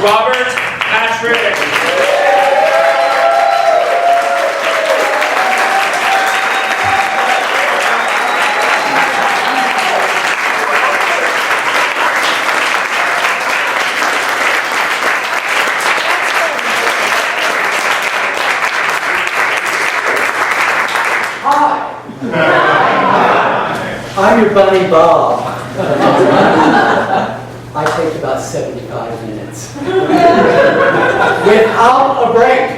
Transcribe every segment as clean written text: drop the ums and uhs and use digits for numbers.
Robert Patrick. I'm your buddy Bob. I take about 75 minutes. Without a break.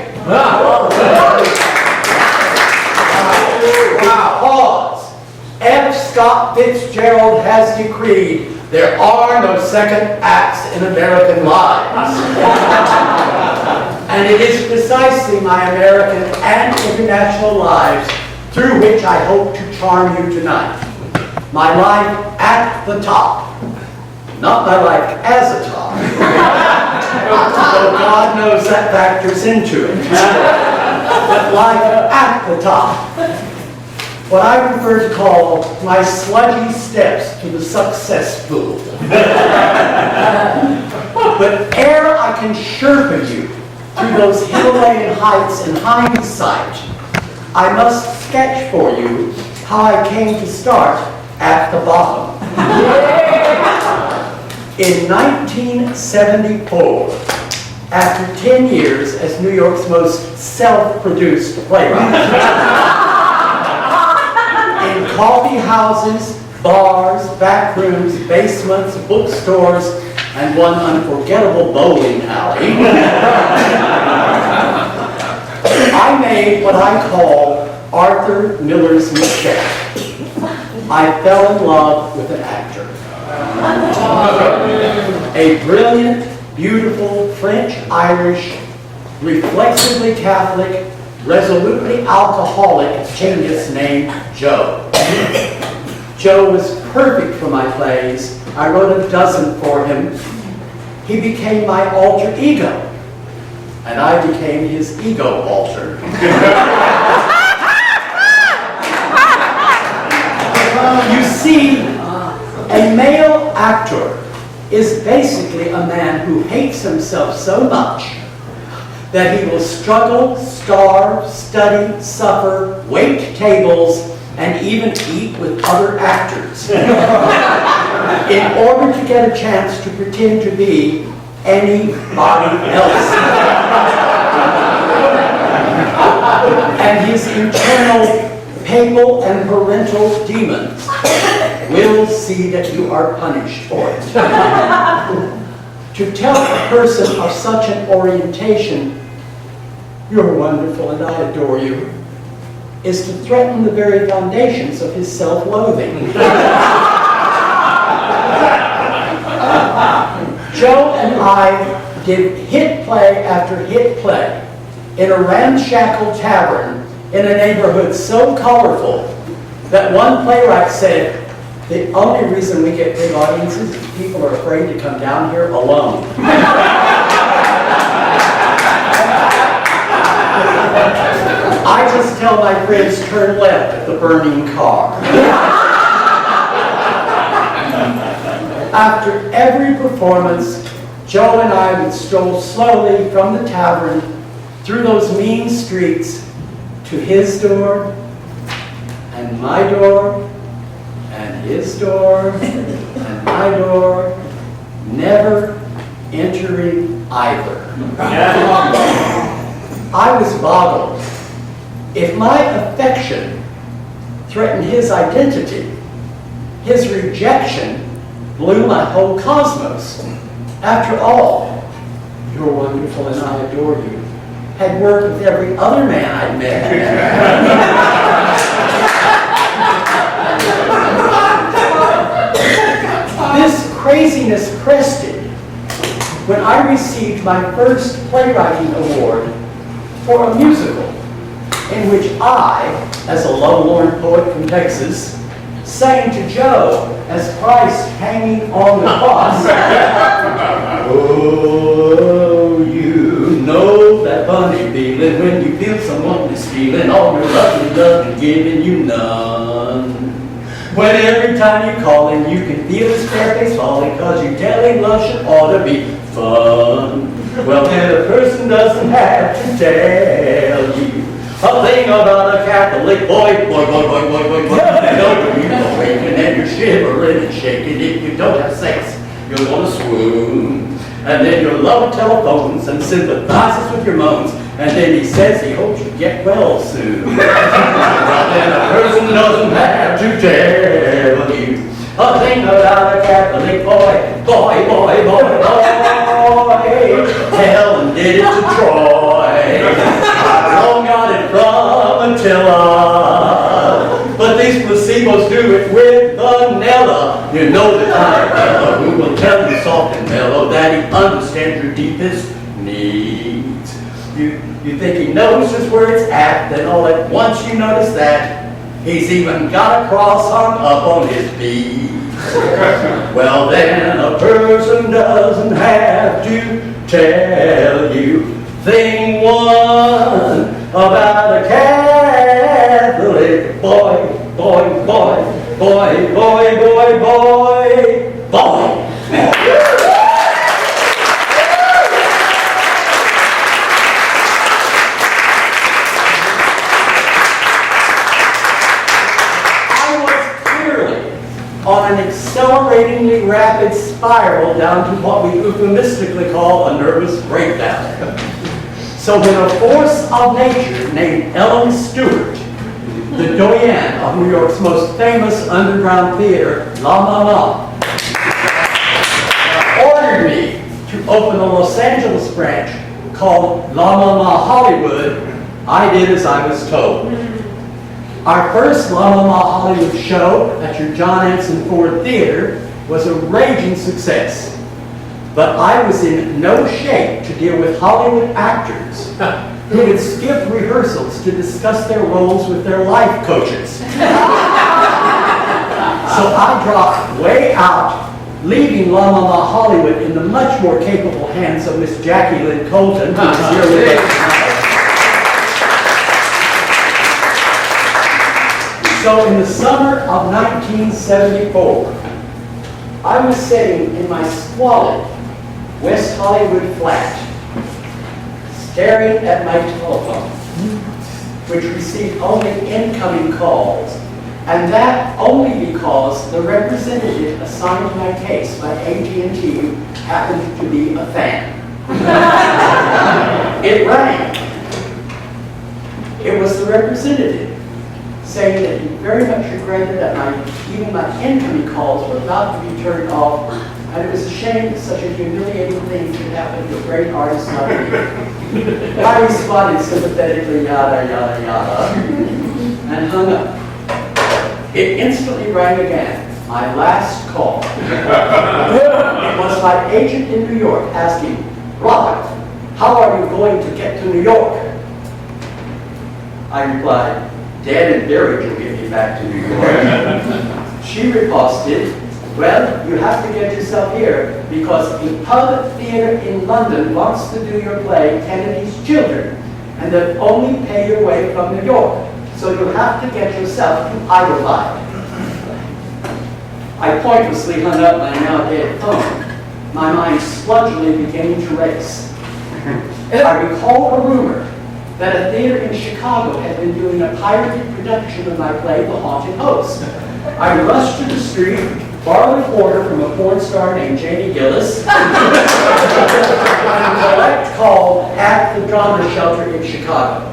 Because F. Scott Fitzgerald has decreed there are no second acts in American lives. And it is precisely my American and international lives through which I hope to charm you tonight. My life at the top, not my life as a top. Though God knows that factors into it. But life at the top. What I prefer to call my sludgy steps to the success pool. But ere I can sherpa you through those Himalayan heights in hindsight, I must sketch for you how I came to start at the bottom. In 1974, after 10 years as New York's most self-produced playwright, in coffee houses, bars, back rooms, basements, bookstores, and one unforgettable bowling alley, I made what I call Arthur Miller's Macbeth. I fell in love with an actor. A brilliant, beautiful, French-Irish, reflexively Catholic, resolutely alcoholic genius named Joe. Joe was perfect for my plays. I wrote a dozen for him. He became my alter ego, and I became his ego alter. You see, a male actor is basically a man who hates himself so much that he will struggle, starve, study, suffer, wait tables, and even eat with other actors in order to get a chance to pretend to be anybody else. And his internal papal and parental demons will see that you are punished for it. To tell a person of such an orientation, "You're wonderful and I adore you," is to threaten the very foundations of his self-loathing. Joe and I did hit play after hit play in a ramshackle tavern in a neighborhood so colorful that one playwright said, "The only reason we get big audiences is people are afraid to come down here alone." I just tell my friends, turn left at the burning car. After every performance, Joe and I would stroll slowly from the tavern through those mean streets to his door, and my door, and his door, and my door, never entering either. I was boggled. If my affection threatened his identity, his rejection blew my whole cosmos. After all, "You're wonderful and I adore you" had worked with every other man I'd met. This craziness crested when I received my first playwriting award for a musical in which I, as a lovelorn poet from Texas, sang to Joe as Christ hanging on the cross. "Oh, you know that funny feeling when you feel someone is stealing all your lovely love and giving you none. When every time you call him, you can feel his fair face falling, cause you tell him love should ought to be fun. Well, then a person doesn't have to tell you a thing about a Catholic boy. Boy. Don't you know, waking and you're shivering and shaking. If you don't have sex, you're gonna swoon. And then your love telephones and sympathizes with your moans. And then he says he hopes you get well soon. Well, then a person doesn't have to tell you a thing about a Catholic boy. Boy. Helen did it to Troy. Rome got it from Attila. But these placebos do it with vanilla. You know the kind of fellow who will tell you soft and mellow that he understands your deepest needs. You think he knows just where it's at, then all at once you notice that he's even got a cross hung up on his beads. Well, then a person doesn't have to tell you thing one about a Catholic boy. On an acceleratingly rapid spiral down to what we euphemistically call a nervous breakdown. So when a force of nature named Ellen Stewart, the doyenne of New York's most famous underground theater, La Mama, ordered me to open a Los Angeles branch called La Mama Hollywood, I did as I was told. Our first La Mama Hollywood show at your John Anson Ford Theater was a raging success. But I was in no shape to deal with Hollywood actors who would skip rehearsals to discuss their roles with their life coaches. So I dropped way out, leaving La Mama Hollywood in the much more capable hands of Miss Jackie Lynn Colton, who is here with us tonight. So in the summer of 1974, I was sitting in my squalid West Hollywood flat, staring at my telephone, which received only incoming calls, and that only because the representative assigned to my case by AT&T happened to be a fan. It rang. It was the representative saying that he very much regretted that even my incoming calls were about to be turned off, and it was a shame that such a humiliating thing could happen to a great artist like me. I responded sympathetically, yada, yada, yada, and hung up. It instantly rang again, my last call. It was my agent in New York asking, Robert, how are you going to get to New York? I replied, Dead and buried will get me back to New York. She riposted, well, you have to get yourself here because a pub theater in London wants to do your play, Kennedy's Children, and they'll only pay your way from New York. So you'll have to get yourself to Idlewild. I pointlessly hung up my now dead phone, my mind sludgily beginning to race. I recall a rumor that a theater in Chicago had been doing a pirated production of my play, The Haunted Host. I rushed to the street, borrowed an order from a porn star named Janie Gillis, and a collect call at the drama shelter in Chicago.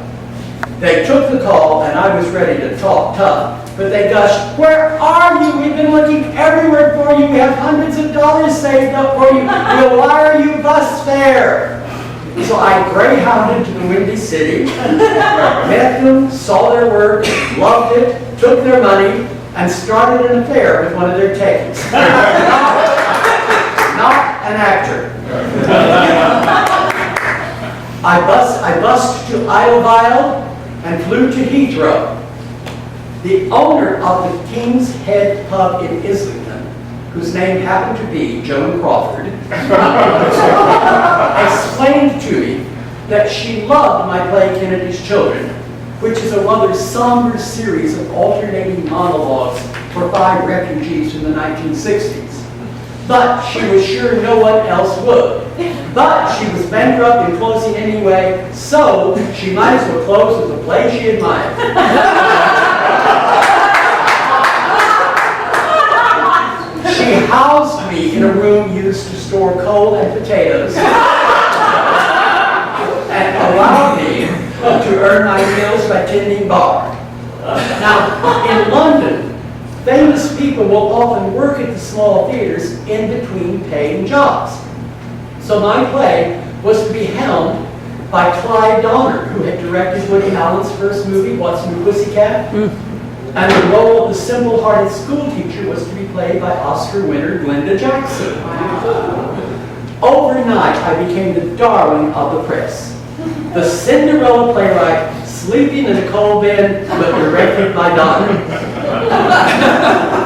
They took the call, and I was ready to talk tough, but they gushed, where are you? We've been looking everywhere for you. We have hundreds of dollars saved up for you. We'll wire you bus fare. So I greyhounded to the Windy City, met them, saw their work, loved it, took their money, and started an affair with one of their techs. Not an actor. I bussed to Idlewild and flew to Heathrow. The owner of the King's Head pub in Islington, whose name happened to be Joan Crawford, explained to me that she loved my play Kennedy's Children, which is a rather somber series of alternating monologues for 5 refugees from the 1960s. But she was sure no one else would. But she was bankrupt and closing anyway, so she might as well close with a play she admired. She housed me in a room used to store coal and potatoes and allowed me to earn my meals by tending bar. Now, in London, famous people will often work at the small theaters in between paying jobs. So my play was to be helmed by Clyde Donner, who had directed Woody Allen's first movie, What's New Pussycat? And the role of the simple-hearted schoolteacher was to be played by Oscar winner Glenda Jackson. Overnight, I became the darling of the press. The Cinderella playwright, sleeping in a coal bin, but directed by Donner.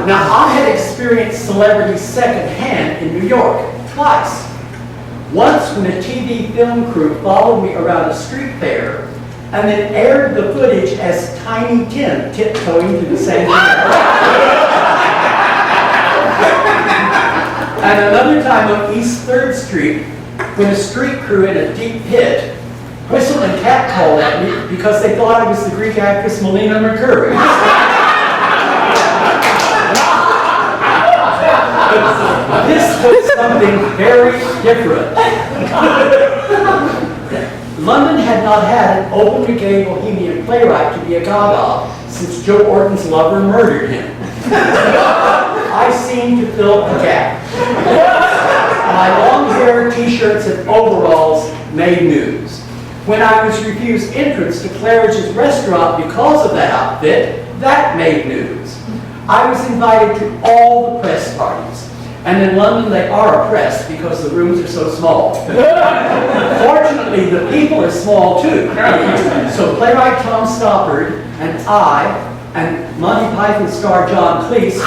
Now, I had experienced celebrity secondhand in New York, twice. Once when a TV film crew followed me around a street fair and then aired the footage as Tiny Tim tiptoeing through the same And another time on East 3rd Street when a street crew in a deep pit whistled and catcalled at me because they thought I was the Greek actress Melina Mercouri. This was something very different. London had not had an openly gay bohemian playwright to be a Gaga since Joe Orton's lover murdered him. I seemed to fill a gap. My long hair, t-shirts, and overalls made news. When I was refused entrance to Claridge's restaurant because of that outfit, that made news. I was invited to all the press parties. And in London, they are oppressed because the rooms are so small. Fortunately, the people are small too. So playwright Tom Stoppard and I, and Monty Python star John Cleese,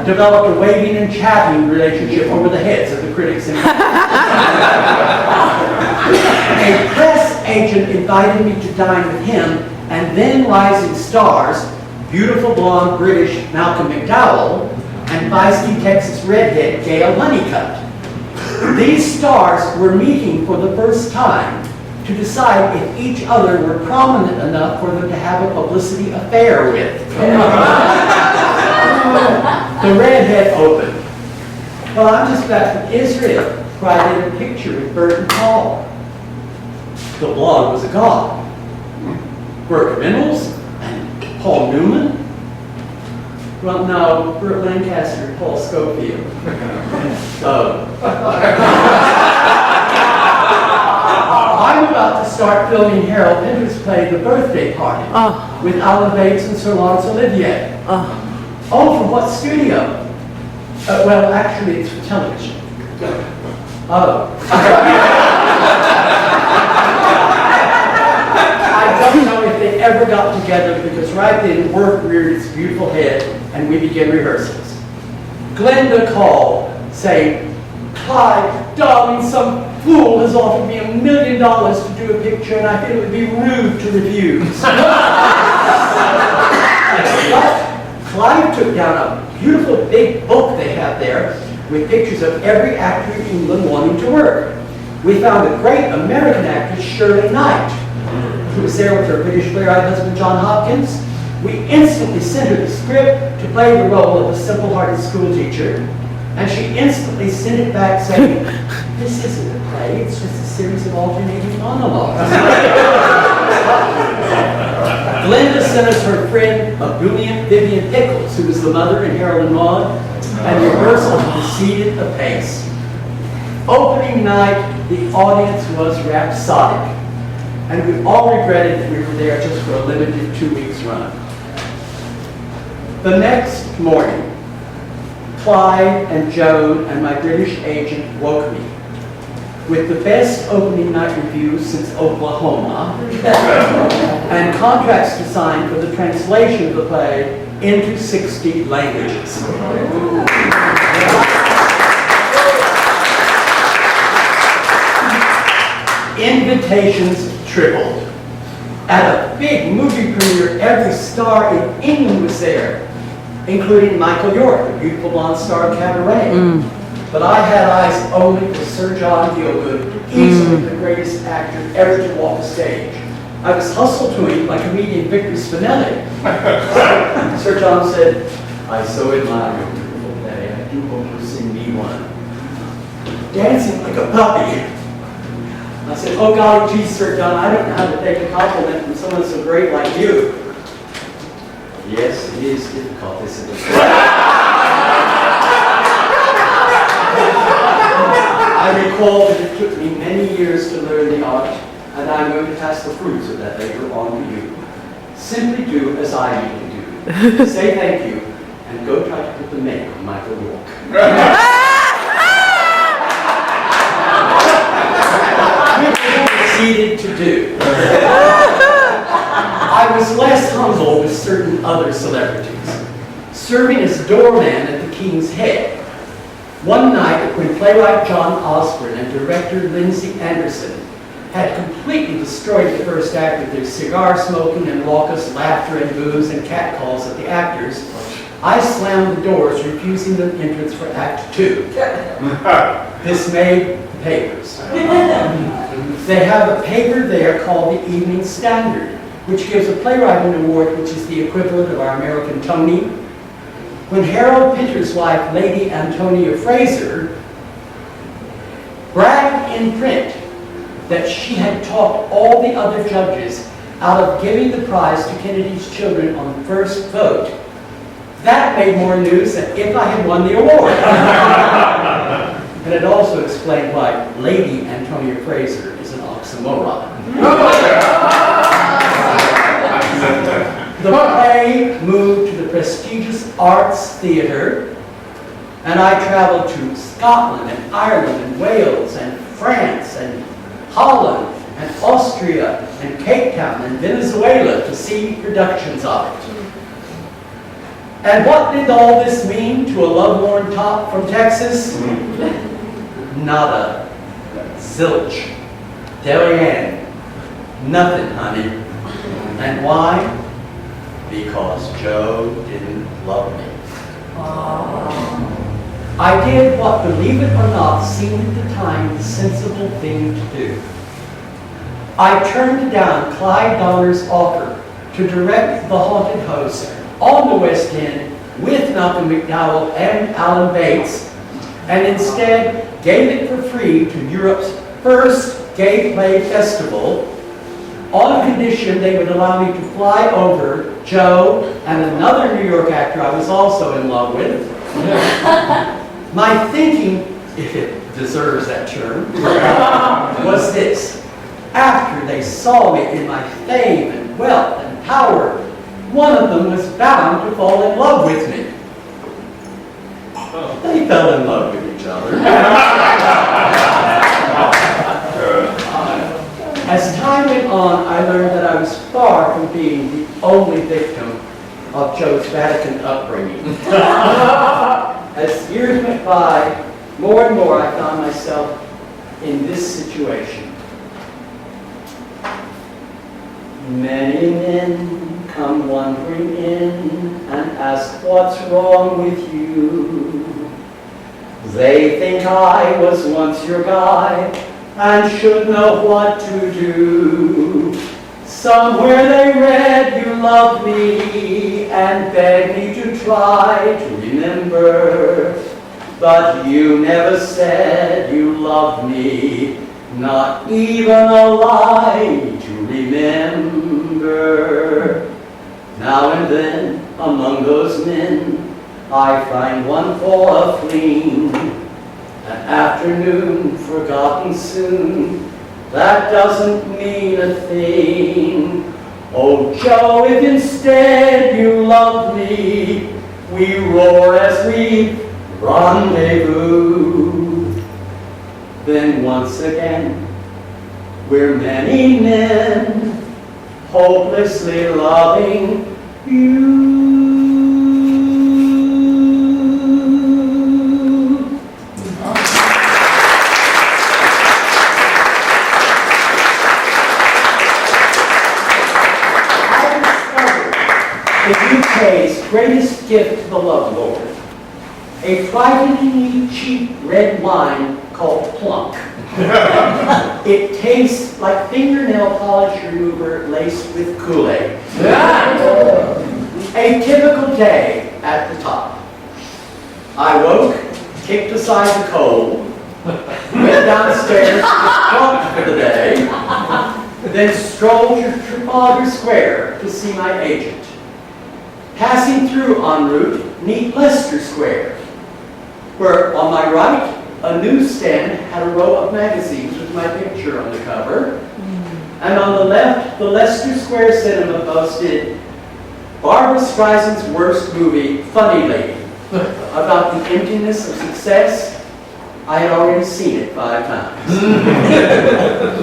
developed a waving and chatting relationship over the heads of the critics. A press agent invited me to dine with him, and then rising stars, beautiful blonde British Malcolm McDowell, and feisty Texas redhead Gail Honeycutt. These stars were meeting for the first time to decide if each other were prominent enough for them to have a publicity affair with. The redhead opened. Well, I'm just back from Israel, where I did a picture with Burton Hall. The blog was a god. Burt Reynolds and Paul Newman. Well, no, Burt Lancaster and Paul Schofield. I'm about to start filming Harold Pinter's play, The Birthday Party, with Alan Bates and Sir Laurence Olivier. Oh, from what studio? Well, actually, it's for television. I don't know if they ever got together because right then work reared its beautiful head and we began rehearsals. Glenda called saying, "Clyde, darling, some fool has offered me $1 million to do a picture and I think it would be rude to refuse." But Clyde took down a beautiful big book they have there with pictures of every actor in England wanting to work. We found a great American actress, Shirley Knight, who was there with her British playwright husband, John Hopkins. We instantly sent her the script to play the role of the simple-hearted schoolteacher, and she instantly sent it back saying, "This isn't a play, it's just a series of alternating monologues." Glenda sent us her friend, Ebullient Vivian Pickles, who was the mother in Harold and Maude, and rehearsal proceeded apace. Opening night, the audience was rhapsodic, and we all regretted that we were there just for a limited 2 weeks run. The next morning, Clyde and Joan and my British agent woke me with the best opening night reviews since Oklahoma and contracts to sign for the translation of the play into 60 languages. Invitations tripled. At a big movie premiere. Every star in England was there, including Michael York, the beautiful blonde star of Cabaret. But I had eyes only for Sir John Gielgud, easily the greatest actor ever to walk the stage. I was hustled to him by comedian Victor Spinelli. Sir John said, "I so admire your beautiful play. I do hope you'll sing me one." Dancing like a puppy. I said, "Oh golly gee, Sir John, I don't know how to take a compliment from someone so great like you." "Yes, it is difficult," isn't it? I recall that it took me many years to learn the art, and I'm going to pass the fruits of that labor on to you. Simply do as I need to do. Say thank you, and go try to put the make on Michael York. Proceeded to do. I was less humble with certain other celebrities, serving as doorman at the King's Head. One night, when playwright John Osborne and director Lindsay Anderson had completely destroyed the first act with their cigar smoking and raucous laughter and boos and catcalls at the actors, I slammed the doors, refusing them entrance for Act 2. This made the papers. They have a paper there called the Evening Standard, which gives a playwriting award, which is the equivalent of our American Tony. When Harold Pinter's wife, Lady Antonia Fraser, bragged in print that she had talked all the other judges out of giving the prize to Kennedy's children on the first vote, that made more news than if I had won the award. And it also explained why Lady Antonia Fraser is an oxymoron. The play moved to the prestigious Arts Theatre, and I traveled to Scotland and Ireland and Wales and France and Holland and Austria and Cape Town and Venezuela to see productions of it. And what did all this mean to a lovelorn top from Texas? Nada. Zilch. Delian. Nothing, honey. And why? Because Joe didn't love me. I did what, believe it or not, seemed at the time the sensible thing to do. I turned down Clyde Donner's offer to direct The Haunted House on the West End with Malcolm McDowell and Alan Bates, and instead gave it for free to Europe's first gay play festival, on condition they would allow me to fly over Joe and another New York actor I was also in love with. My thinking, if it deserves that term, was this. After they saw me in my fame and wealth and power, one of them was bound to fall in love with me. They fell in love with each other. As time went on, I learned that I was far from being the only victim of Joe's Vatican upbringing. As years went by, more and more I found myself in this situation. Many men come wandering in and ask what's wrong with you. They think I was once your guy and should know what to do. Somewhere they read you loved me and begged me to try to remember. But you never said you loved me, not even a lie to remember. Now and then, among those men, I find one for a fling. An afternoon forgotten soon, that doesn't mean a thing. Oh, Joe, if instead you loved me, we roar as we rendezvous. Then once again, we're many men, hopelessly loving you. gift to the love Lord. A frighteningly cheap red wine called Plunk. It tastes like fingernail polish remover laced with Kool-Aid. A typical day at the top. I woke, kicked aside the cold, went downstairs to get drunk for the day, then strolled to Trafalgar Square to see my agent. Passing through en route, meet Leicester Square, where on my right, a newsstand had a row of magazines with my picture on the cover, and on the left, the Leicester Square Cinema posted Barbra Streisand's worst movie, Funny Lady, about the emptiness of success. I had already seen it 5 times.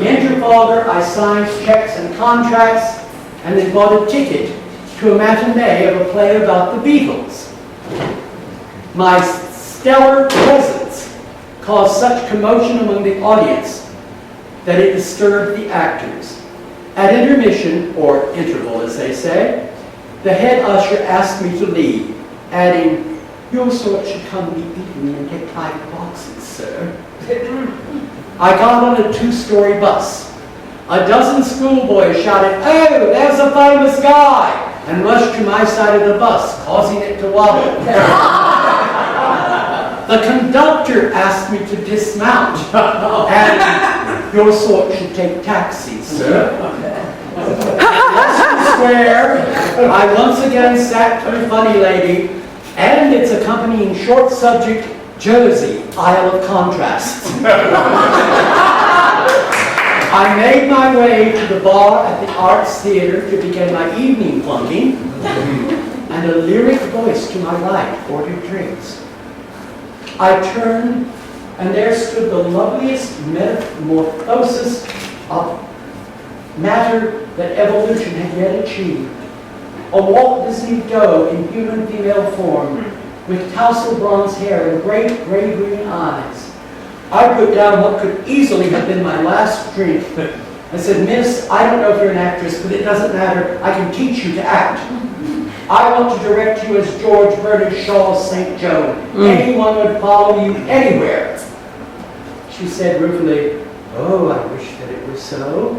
In Trafalgar, I signed checks and contracts, and then bought a ticket to a matinee of a play about the Beatles. My stellar presence caused such commotion among the audience that it disturbed the actors. At intermission, or interval as they say, the head usher asked me to leave, adding, "Your sort should come meet me and take private boxes, sir." I got on a 2-story bus. A dozen schoolboys shouted, "Oh, there's a famous guy!" and rushed to my side of the bus, causing it to wobble. The conductor asked me to dismount, and "Your sort should take taxis, sir." Leicester Square, I once again sat through Funny Lady and its accompanying short subject, Jersey, Isle of Contrasts. I made my way to the bar at the Arts Theatre to begin my evening plunking, and a lyric voice to my right ordered drinks. I turned, and there stood the loveliest metamorphosis of matter that evolution had yet achieved. A Walt Disney doe in human female form, with tousled bronze hair and great gray-green eyes. I put down what could easily have been my last drink. I said, "Miss, I don't know if you're an actress, but it doesn't matter. I can teach you to act. I want to direct you as George Bernard Shaw's St. Joan. Anyone would follow you anywhere." She said ruefully, "Oh, I wish that it were so."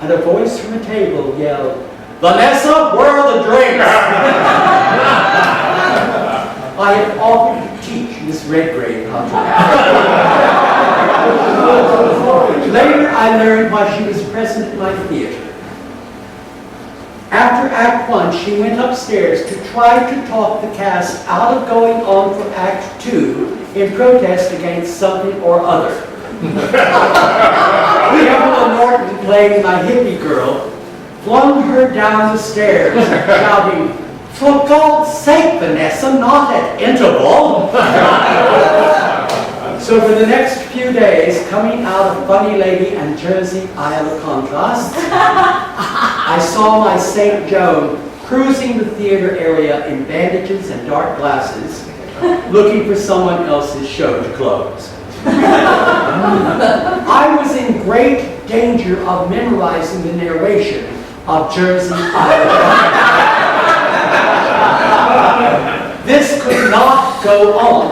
And a voice from a table yelled, "Vanessa, where are the drinks?" I had offered to teach Miss Redgrave how to act. Later, I learned why she was present at my theater. After Act 1, she went upstairs to try to talk the cast out of going on for Act 2 in protest against something or other. Evelyn Norton, playing my hippie girl, flung her down the stairs, shouting, "For God's sake, Vanessa, not at interval!" So for the next few days, coming out of Funny Lady and Jersey, Isle of Contrasts, I saw my St. Joan cruising the theater area in bandages and dark glasses, looking for someone else's show to close. I was in great danger of memorizing the narration of Jersey, Isle of Contrasts. This could not go on.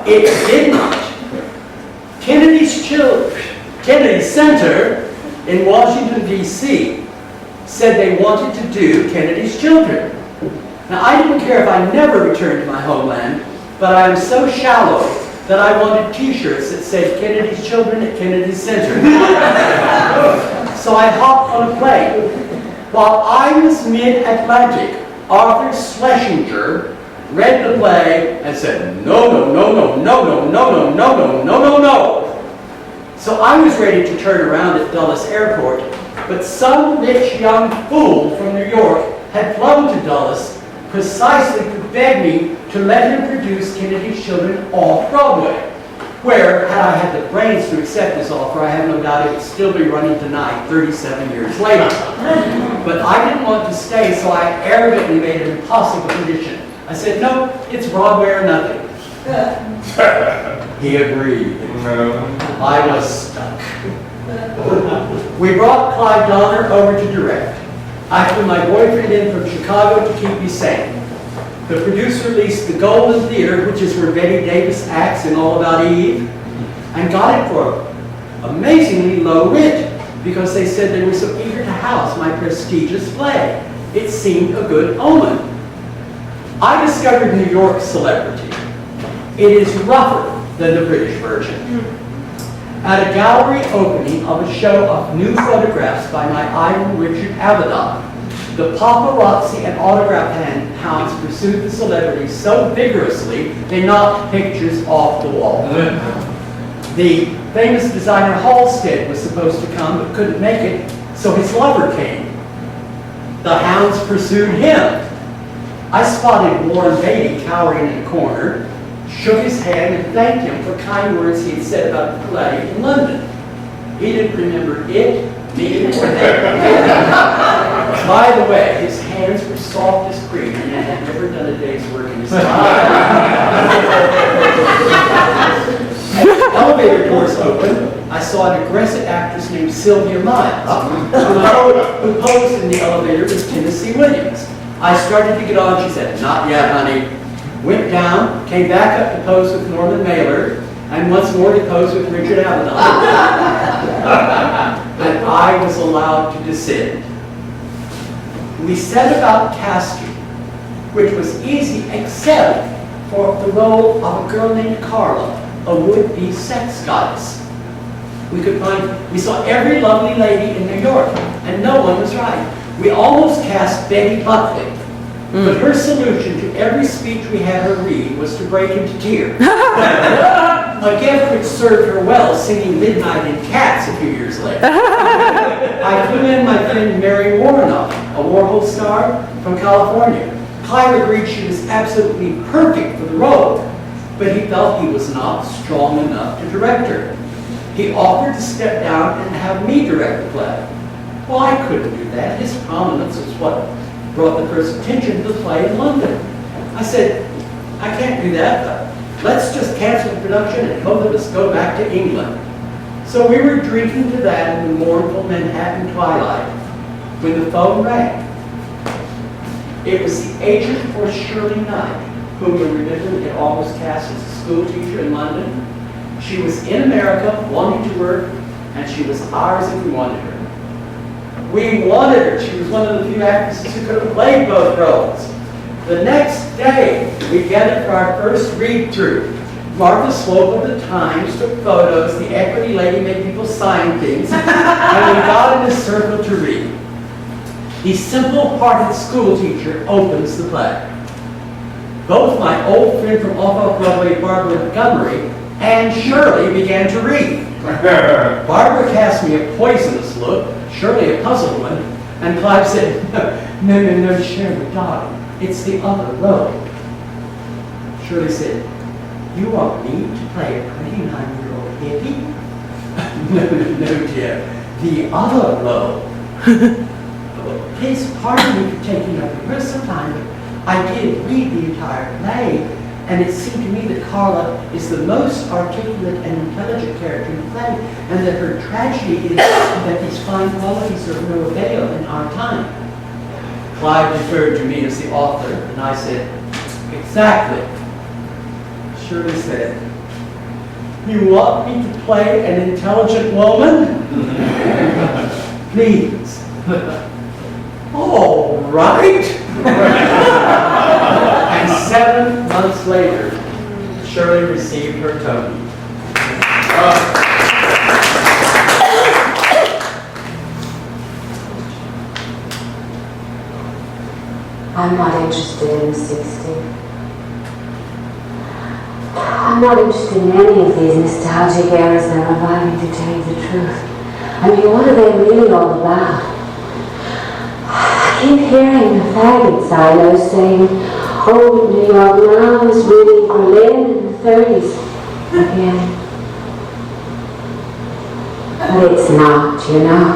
It did not. Kennedy Center in Washington, D.C. said they wanted to do Kennedy's Children. Now, I didn't care if I never returned to my homeland, but I am so shallow that I wanted t-shirts that said Kennedy's Children at Kennedy Center. So I hopped on a plane. While I was mid-Atlantic, Arthur Schlesinger read the play and said, "No, no, no, no, no, no, no, no, no, no, no, no, no." So I was ready to turn around at Dulles Airport, but some rich young fool from New York had flown to Dulles precisely to beg me to let him produce Kennedy's Children off-Broadway, where, had I had the brains to accept this offer, I have no doubt it would still be running tonight, 37 years later. But I didn't want to stay, so I arrogantly made an impossible condition. I said, "No, it's Broadway or nothing." He agreed. I was stuck. We brought Clyde Donner over to direct. I flew my boyfriend in from Chicago to keep me sane. The producer leased the Golden Theater, which is where Betty Davis acts in All About Eve, and got it for amazingly low rent because they said they were so eager to house my prestigious play. It seemed a good omen. I discovered New York Celebrity. It is rougher than the British version. At a gallery opening of a show of new photographs by my idol Richard Avedon, the paparazzi and autograph hounds pursued the celebrities so vigorously they knocked pictures off the wall. The famous designer Halstead was supposed to come but couldn't make it, so his lover came. The hounds pursued him. I spotted Warren Beatty cowering in a corner, shook his hand and thanked him for kind words he had said about the play in London. He didn't remember it, me, or them. By the way, his hands were soft as cream and he had never done a day's work in his life. Elevator doors opened. I saw an aggressive actress named Sylvia Miles, who posed in the elevator with Tennessee Williams. I started to get on. She said, "Not yet, honey." Went down, came back up to pose with Norman Mailer, and once more to pose with Richard Avedon. And I was allowed to descend. We set about casting, which was easy except for the role of a girl named Carla, a would-be sex goddess. We saw every lovely lady in New York, and no one was right. We almost cast Betty Buckley, but her solution to every speech we had her read was to break into tears. A gift which served her well singing Midnight in Cats a few years later. I flew in my friend Mary Warnock, a Warhol star from California. Clive agreed she was absolutely perfect for the role, but he felt he was not strong enough to direct her. He offered to step down and have me direct the play. Well, I couldn't do that. His prominence was what brought the first attention to the play in London. I said, I can't do that, but let's just cancel the production and both of us go back to England. So we were drinking to that in the mournful Manhattan twilight when the phone rang. It was the agent for Shirley Knight, whom you remember we had almost cast as a school teacher in London. She was in America, wanting to work, and she was ours if we wanted her. We wanted her. She was one of the few actresses who could have played both roles. The next day, we gathered for our first read-through. Martha Swope of the Times took photos, the equity lady made people sign things, and we got in a circle to read. The simple-hearted school teacher opens the play. Both my old friend from off-Broadway, Barbara Montgomery, and Shirley began to read. Barbara cast me a poisonous look, Shirley a puzzled one, and Clive said, no, Shirley, darling, it's the other role. Shirley said, you want me to play a 29-year-old hippie? No, dear, the other role. Please pardon me for taking up your personal time, but I did read the entire play, and it seemed to me that Carla is the most articulate and intelligent character in the play, and that her tragedy is that these fine qualities are of no avail in our time. Clive referred to me as the author, and I said, exactly. Shirley said, you want me to play an intelligent woman? Please. All right. And 7 months later, Shirley received her Tony. I'm not interested in the 60s. I'm not interested in any of these nostalgic eras they're reviving, to tell you the truth. I mean, what are they really all about? I keep hearing the faggots I know saying, oh, New York now is really Berlin in the 30s again. But it's not, you know.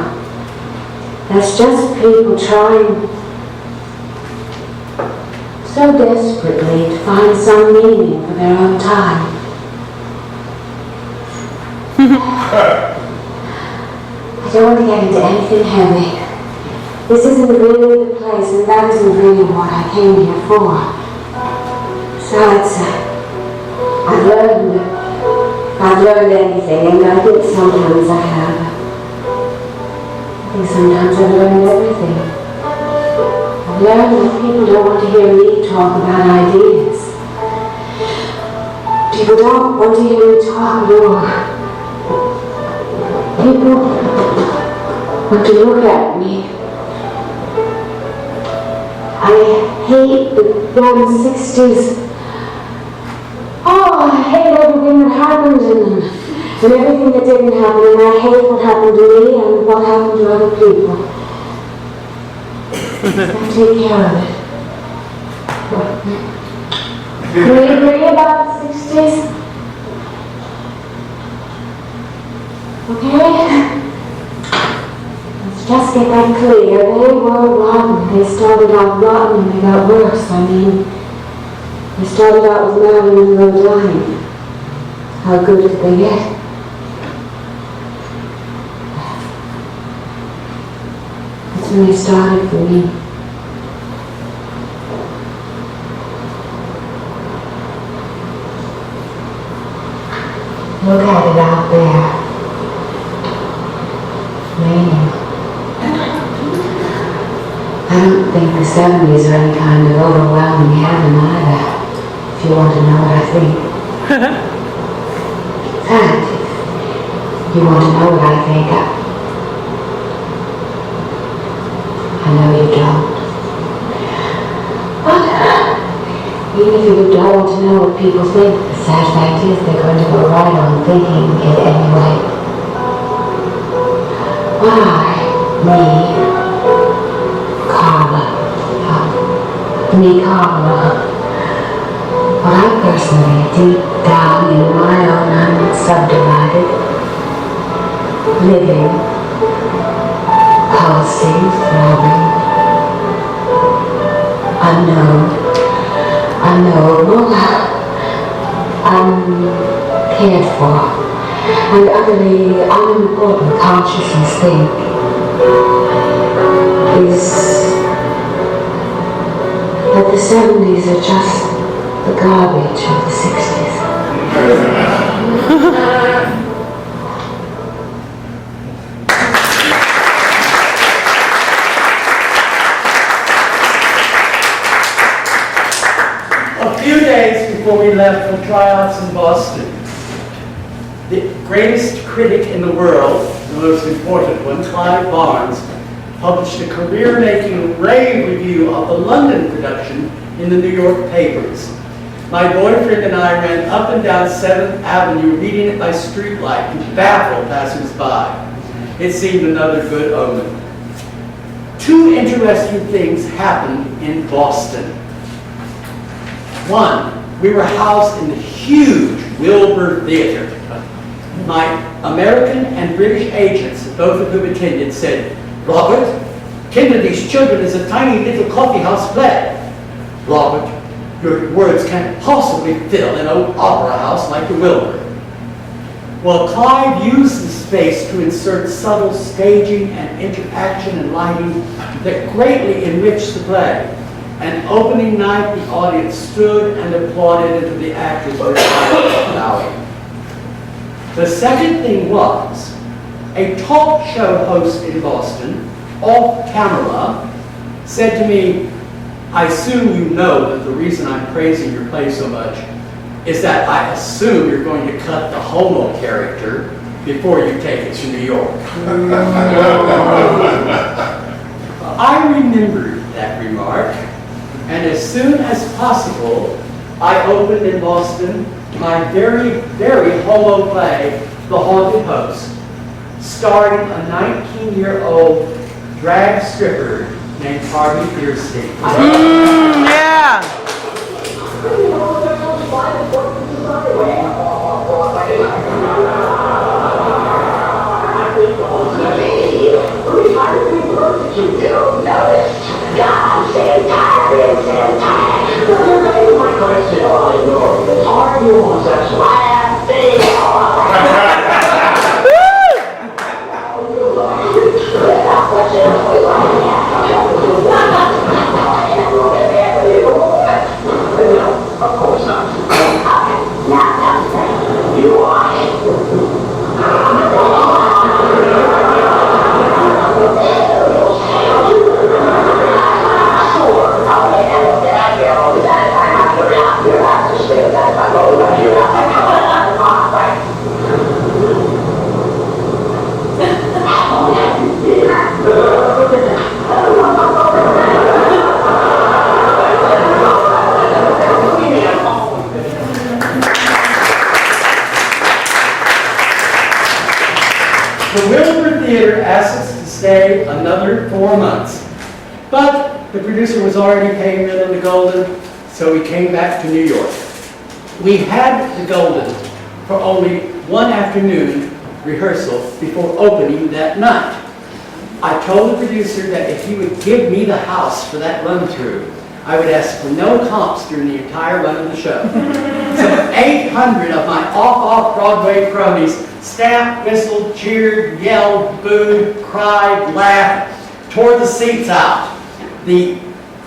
That's just people trying so desperately to find some meaning for their own time. I don't want to get into anything heavy. This isn't really the place, and that isn't really what I came here for. Besides, I've learned anything, and I think sometimes I have. I think sometimes I've learned everything. I've learned that people don't want to hear me talk about ideas. People don't want to hear me talk more. People want to look at me. I hate the young 60s. Oh, I hate everything that happened and everything that didn't happen, and I hate what happened to me and what happened to other people. I take care of it. Do you agree about the 60s? Okay? Let's just get that clear. They were rotten. They started out rotten and they got worse. I mean, they started out with Marilyn Monroe dying. How good did they get? That's when they started for me. Look at it out there. Raining. I don't think the 70s are any kind of overwhelming heaven either, if you want to know what I think. In fact, if you want to know what I think, I know you don't. But even if you don't want to know what people think, the sad fact is they're going to go right on thinking it anyway. Why? Me, Carla. Well, I personally, deep down in my own unsubdivided, living, pulsing, throbbing, unknowable, uncared for, and utterly unimportant consciousness thing is that the 70s are just the garbage of the 60s. A few days before we left for tryouts in Boston, the greatest critic in the world, the most important one, Clive Barnes, published a career-making rave review of the London production in the New York papers. My boyfriend and I ran up and down 7th Avenue reading it by streetlight to baffle passers-by. It seemed another good omen. Two interesting things happened in Boston. One, we were housed in the huge Wilbur Theater. My American and British agents, both of whom attended, said, "Robert, Kennedy's Children is a tiny little coffee house play. Robert, your words can't possibly fill an old opera house like the Wilbur." Well, Clive used the space to insert subtle staging and interaction and lighting that greatly enriched the play. And opening night, the audience stood and applauded until the actors were bowing. The second thing was, a talk show host in Boston, off camera, said to me, "I assume you know that the reason I'm praising your play so much is that I assume you're going to cut the homo character before you take it to New York." I remembered that remark, and as soon as possible, I opened in Boston my very, very homo play, The Haunted Host, starring a 19-year-old drag stripper named Harvey Fierstein. Yeah. Of course, The Wilbur Theater asked us to stay another 4 months, but the producer was already paying Rhythm the Golden, so we came back to New York. We had the Golden for only one afternoon rehearsal before opening that night. I told the producer that if he would give me the house for that run-through, I would ask for no comps during the entire run of the show. So 800 of my off-Broadway cronies stamped, whistled, cheered, yelled, booed, cried, laughed, tore the seats out. The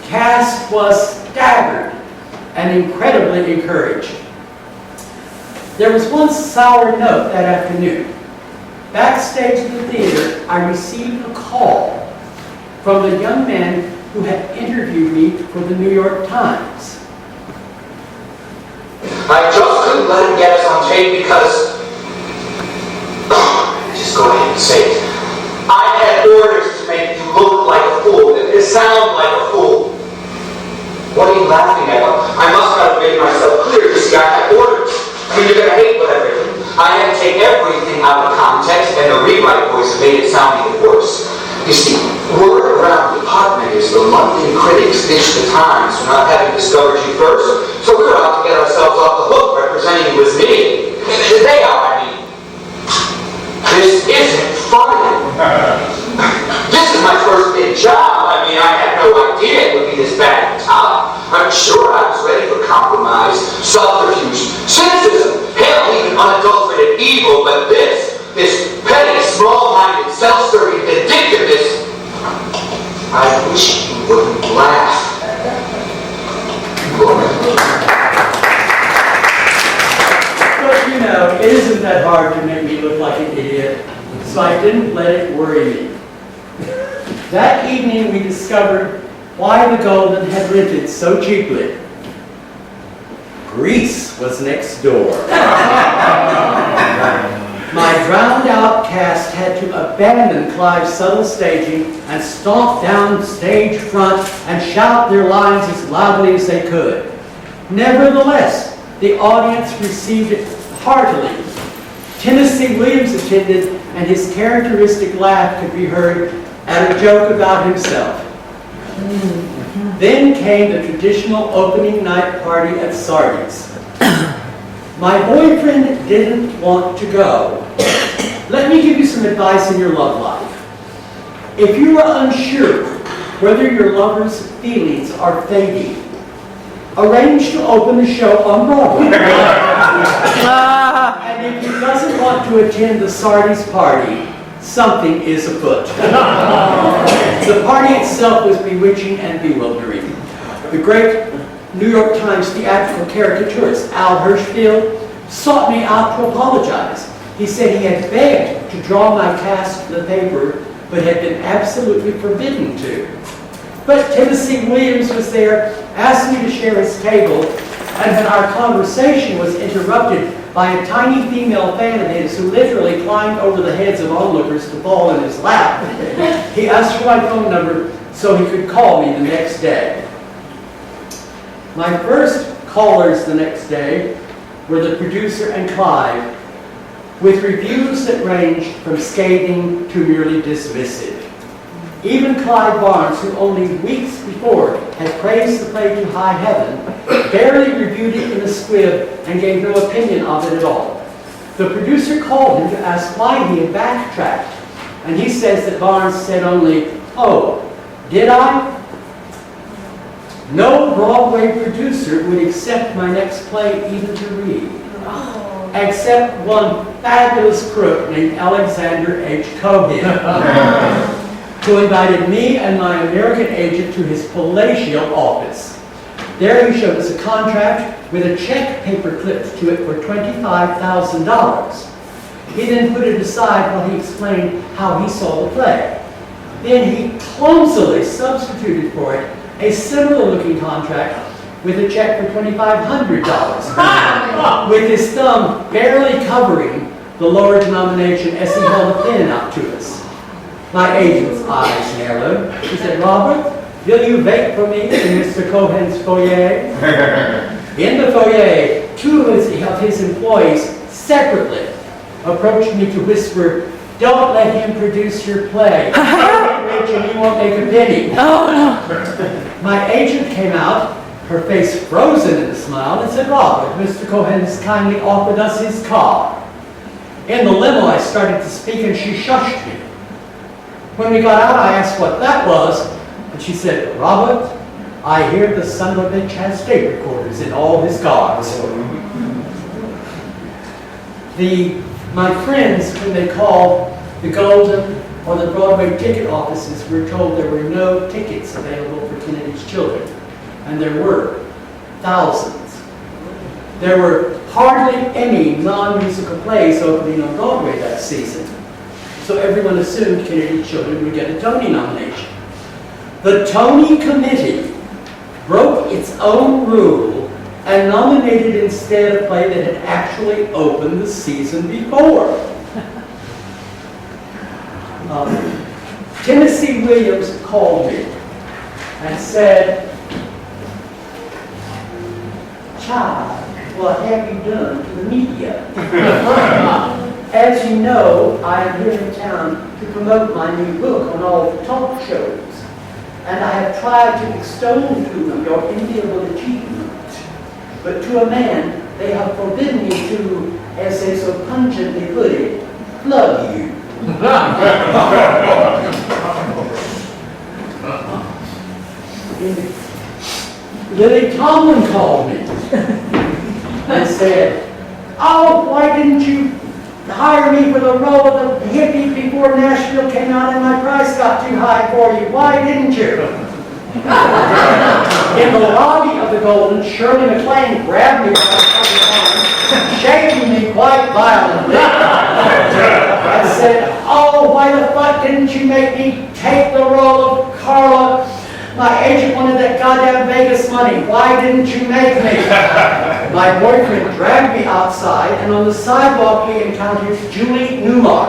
cast was staggered and incredibly encouraged. There was one sour note that afternoon. Backstage at the theater, I received a call from the young man who had interviewed me for the New York Times. I just couldn't let him get us on tape because... just go ahead and say it. I had orders to make you look like a fool, and sound like a fool. What are you laughing at? I must not have made myself clear. You see, I had orders. I mean, you're going to hate what I've written. I had to take everything out of context, and the rewrite voice made it sound even worse. You see, word around the department is the London critics ditched the Times for not having discovered you first, so we're out to get ourselves off the hook representing you as me. They are, I mean. This isn't funny. This is my first big job. I mean, I had no idea it would be this bad at the top. I'm sure I was ready for compromise, subterfuge, cynicism, hell, even unadulterated evil, but this petty, small-minded, self-serving vindictiveness, I wish you wouldn't laugh. But you know, it isn't that hard to make me look like an idiot, so I didn't let it worry me. That evening we discovered why the Golden had rented so cheaply. Greece was next door. My drowned-out cast had to abandon Clive's subtle staging and stomp down stage front and shout their lines as loudly as they could. Nevertheless, the audience received it heartily. Tennessee Williams attended, and his characteristic laugh could be heard at a joke about himself. Then came the traditional opening night party at Sardi's. My boyfriend didn't want to go. Let me give you some advice in your love life. If you are unsure whether your lover's feelings are fading, arrange to open the show on Broadway. And if he doesn't want to attend the Sardi's party, something is afoot. The party itself was bewitching and bewildering. The great New York Times theatrical caricaturist Al Hirschfield sought me out to apologize. He said he had begged to draw my cast to the paper, but had been absolutely forbidden to. But Tennessee Williams was there, asked me to share his table, and when our conversation was interrupted by a tiny female fan of his who literally climbed over the heads of onlookers to fall in his lap, he asked for my phone number so he could call me the next day. My first callers the next day were the producer and Clive, with reviews that ranged from scathing to merely dismissive. Even Clive Barnes, who only weeks before had praised the play to high heaven, barely reviewed it in a squib and gave no opinion of it at all. The producer called him to ask why he had backtracked, and he says that Barnes said only, "Oh, did I?" No Broadway producer would accept my next play even to read, except one fabulous crook named Alexander H. Cohen, who invited me and my American agent to his palatial office. There he showed us a contract with a check paper clipped to it for $25,000. He then put it aside while he explained how he saw the play. Then he clumsily substituted for it a similar-looking contract with a check for $2,500, with his thumb barely covering the lower denomination as he held a pen out to us. My agent's eyes narrowed. He said, "Robert, will you wait for me in Mr. Cohen's foyer?" In the foyer, two of his employees separately approached me to whisper, "Don't let him produce your play. He'll get rich and you won't make a penny." My agent came out, her face frozen in a smile, and said, "Robert, Mr. Cohen has kindly offered us his car." In the limo, I started to speak and she shushed me. When we got out, I asked what that was, and she said, "Robert, I hear the son of a bitch has tape recorders in all his cars." My friends, when they called the Golden or the Broadway ticket offices, were told there were no tickets available for Kennedy's Children. And there were thousands. There were hardly any non-musical plays opening on Broadway that season. So everyone assumed Kennedy's Children would get a Tony nomination. The Tony Committee broke its own rule and nominated instead a play that had actually opened the season before. Tennessee Williams called me and said, "Child, what have you done to the media?" As you know, I am here in town to promote my new book on all the talk shows, and I have tried to extol to them your enviable achievement. But to a man, they have forbidden me to, as they so pungently put it, plug you. Lily Tomlin called me and said, "Oh, why didn't you hire me for the role of the hippie before Nashville came out and my price got too high for you? Why didn't you?" In the lobby of the Golden, Shirley MacLaine grabbed me by the arm, shaking me quite violently, and said, "Oh, why the fuck didn't you make me take the role of Carla? My agent wanted that goddamn Vegas money. Why didn't you make me?" My boyfriend dragged me outside, and on the sidewalk we encountered Julie Newmar,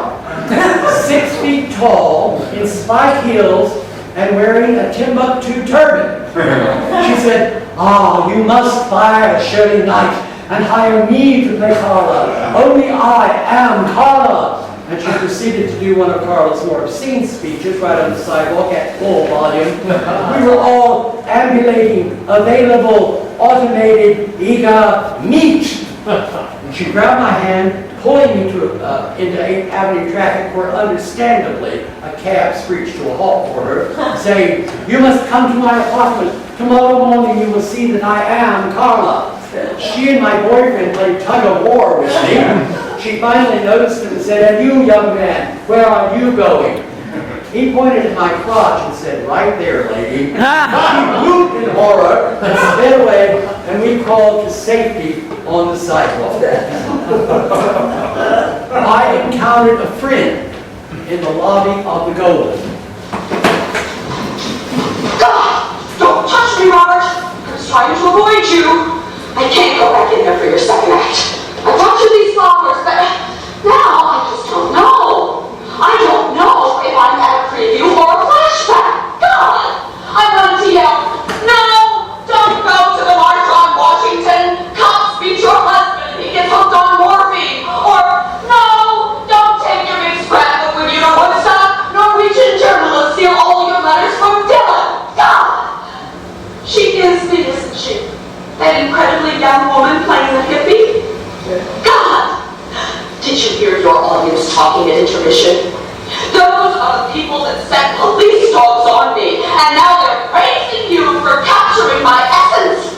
6 feet tall, in spike heels, and wearing a Timbuktu turban. She said, "Ah, you must fire Shirley Knight and hire me to play Carla. Only I am Carla." And she proceeded to do one of Carla's more obscene speeches right on the sidewalk at full volume. We were all ambulating, available, automated, eager meat. And she grabbed my hand, pulling me into 8th Avenue traffic where understandably a cab screeched to a halt for her, saying, "You must come to my apartment. Tomorrow morning you will see that I am Carla." She and my boyfriend played tug of war with me. She finally noticed him and said, "And you, young man, where are you going?" He pointed at my crotch and said, "Right there, lady." She whooped in horror and sped away, and we crawled to safety on the sidewalk. I encountered a friend in the lobby of the Golden. God, don't touch me, Robert. I was trying to avoid you. I can't go back in there for your second act. I brought you these flowers, but now I just don't know. I don't know if I'm at a preview or a flashback. God, I wanted to yell, "No, don't go to the March on Washington. Cops beat your husband. He gets hooked on morphine." Or, "No, don't take your big scrapbook with you to Woodstock. Norwegian journalists steal all your letters from Dylan." God, she is me, isn't she? That incredibly young woman playing the hippie? God! Did you hear your audience talking at intermission? Those are the people that sent police dogs on me, and now they're praising you for capturing my essence.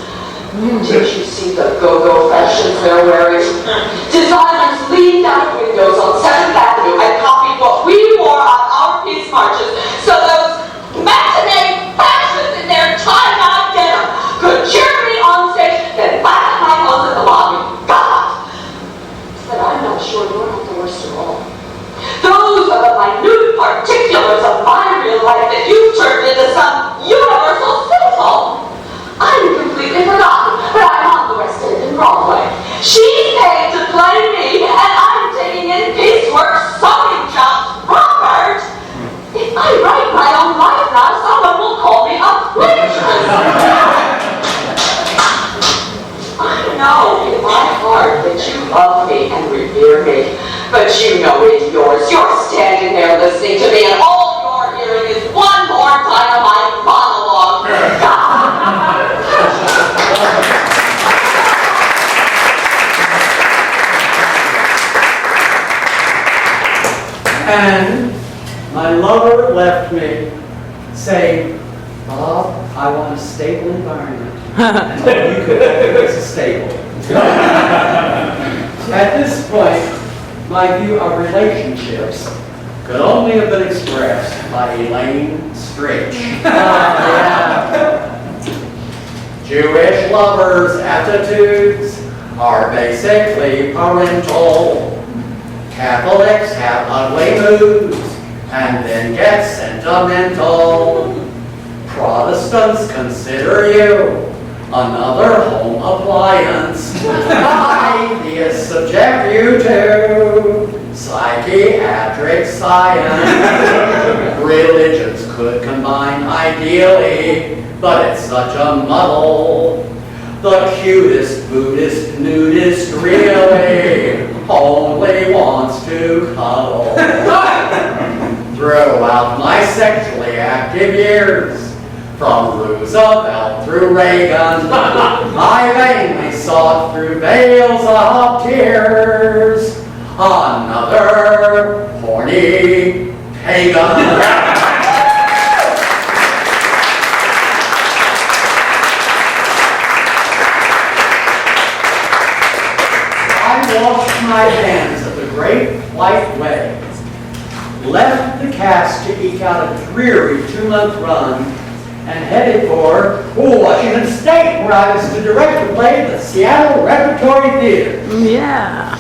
Did you see the go-go fashions they're wearing? Designers leaned out of windows on 7th Avenue and copied what we wore on our peace marches, so those matinee fashions in their tie-dye denim could cheer me but I'm not sure you're not the worst of all. Those are the minute particulars of my real life that you've turned into some universal symbol. I'm completely forgotten, but I'm on the West End in Broadway. She's paid to play me, and I'm taking in piecework sewing jobs. Robert! If I write my own life now, someone will call me a plagiarist. I know in my heart that you love me and revere me, but you know in yours, you're standing there listening to me, and all you're hearing is one more dynamite monologue. And my lover left me saying, Bob, I want a stable environment. And you could fix a stable. At this point, my view of relationships could only have been expressed by Elaine Stritch. Jewish lovers' attitudes are basically parental. Catholics have ugly moods and then get sentimental. Protestants consider you another home appliance. Atheists subject you to psychiatric science. Religions could combine ideally, but it's such a muddle. The cutest Buddhist nudist really only wants to cuddle. Throughout my sexually active years, from Roosevelt through Reagan, I vainly sought through veils of tears another horny pagan. Washed my hands of the great white way, left the cast to eke out a dreary 2-month run, and headed for Washington State, where I was to direct the play at the Seattle Repertory Theater. Yeah.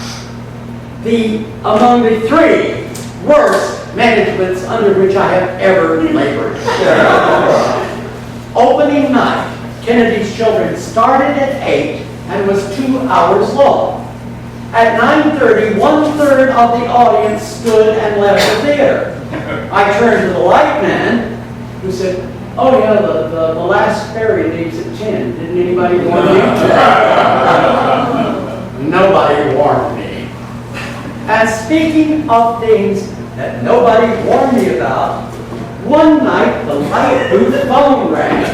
Among the 3 worst managements under which I have ever labored. Opening night, Kennedy's Children started at 8 and was 2 hours long. At 9:30, 1/3 of the audience stood and left the theater. I turned to the light man, who said, "Oh yeah, the last ferry leaves at 10. Didn't anybody warn you?" Nobody warned me. And speaking of things that nobody warned me about, one night the light booth phone rang,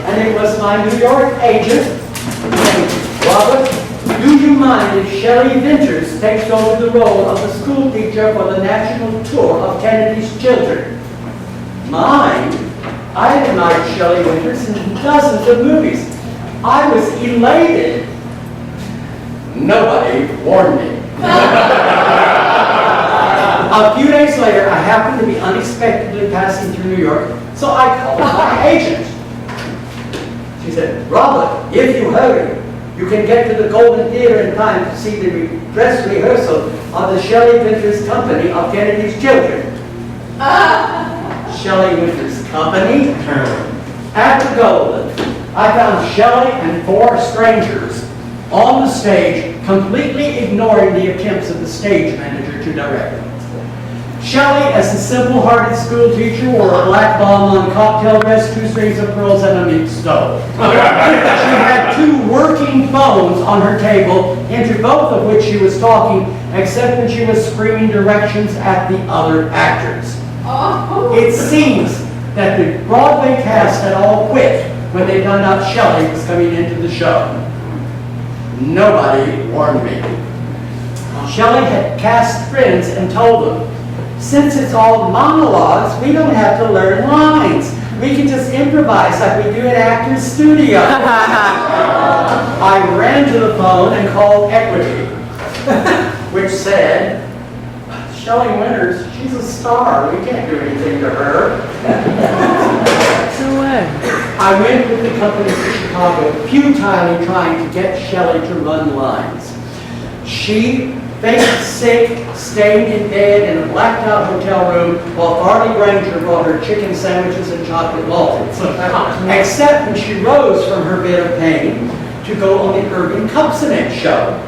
and it was my New York agent saying, "Robert, do you mind if Shelley Winters takes over the role of the school teacher for the national tour of Kennedy's Children?" Mind? I had admired Shelley Winters in dozens of movies. I was elated. Nobody warned me. A few days later, I happened to be unexpectedly passing through New York, so I called my agent. She said, "Robert, if you hurry, you can get to the Golden Theater in time to see the dress rehearsal of the Shelley Winters Company of Kennedy's Children." Shelley Winters Company? At the Golden, I found Shelley and 4 strangers on the stage, completely ignoring the attempts of the stage manager to direct them. Shelley, as a simple-hearted school teacher, wore a black bomb on cocktail dress, 2 strings of pearls, and a meat stove. She had 2 working phones on her table, into both of which she was talking, except when she was screaming directions at the other actors. It seems that the Broadway cast had all quit when they found out Shelley was coming into the show. Nobody warned me. Shelley had cast friends and told them, "Since it's all monologues, we don't have to learn lines. We can just improvise like we do at Actors Studio." I ran to the phone and called Equity, which said, "Shelley Winters, she's a star. We can't do anything to her." No way. I went with the company to Chicago, futilely trying to get Shelley to run lines. She faint, sick, staying in bed in a blacked-out hotel room while Farley Granger brought her chicken sandwiches and chocolate maltings. Except when she rose from her bed of pain to go on the Irving Kupcinet show.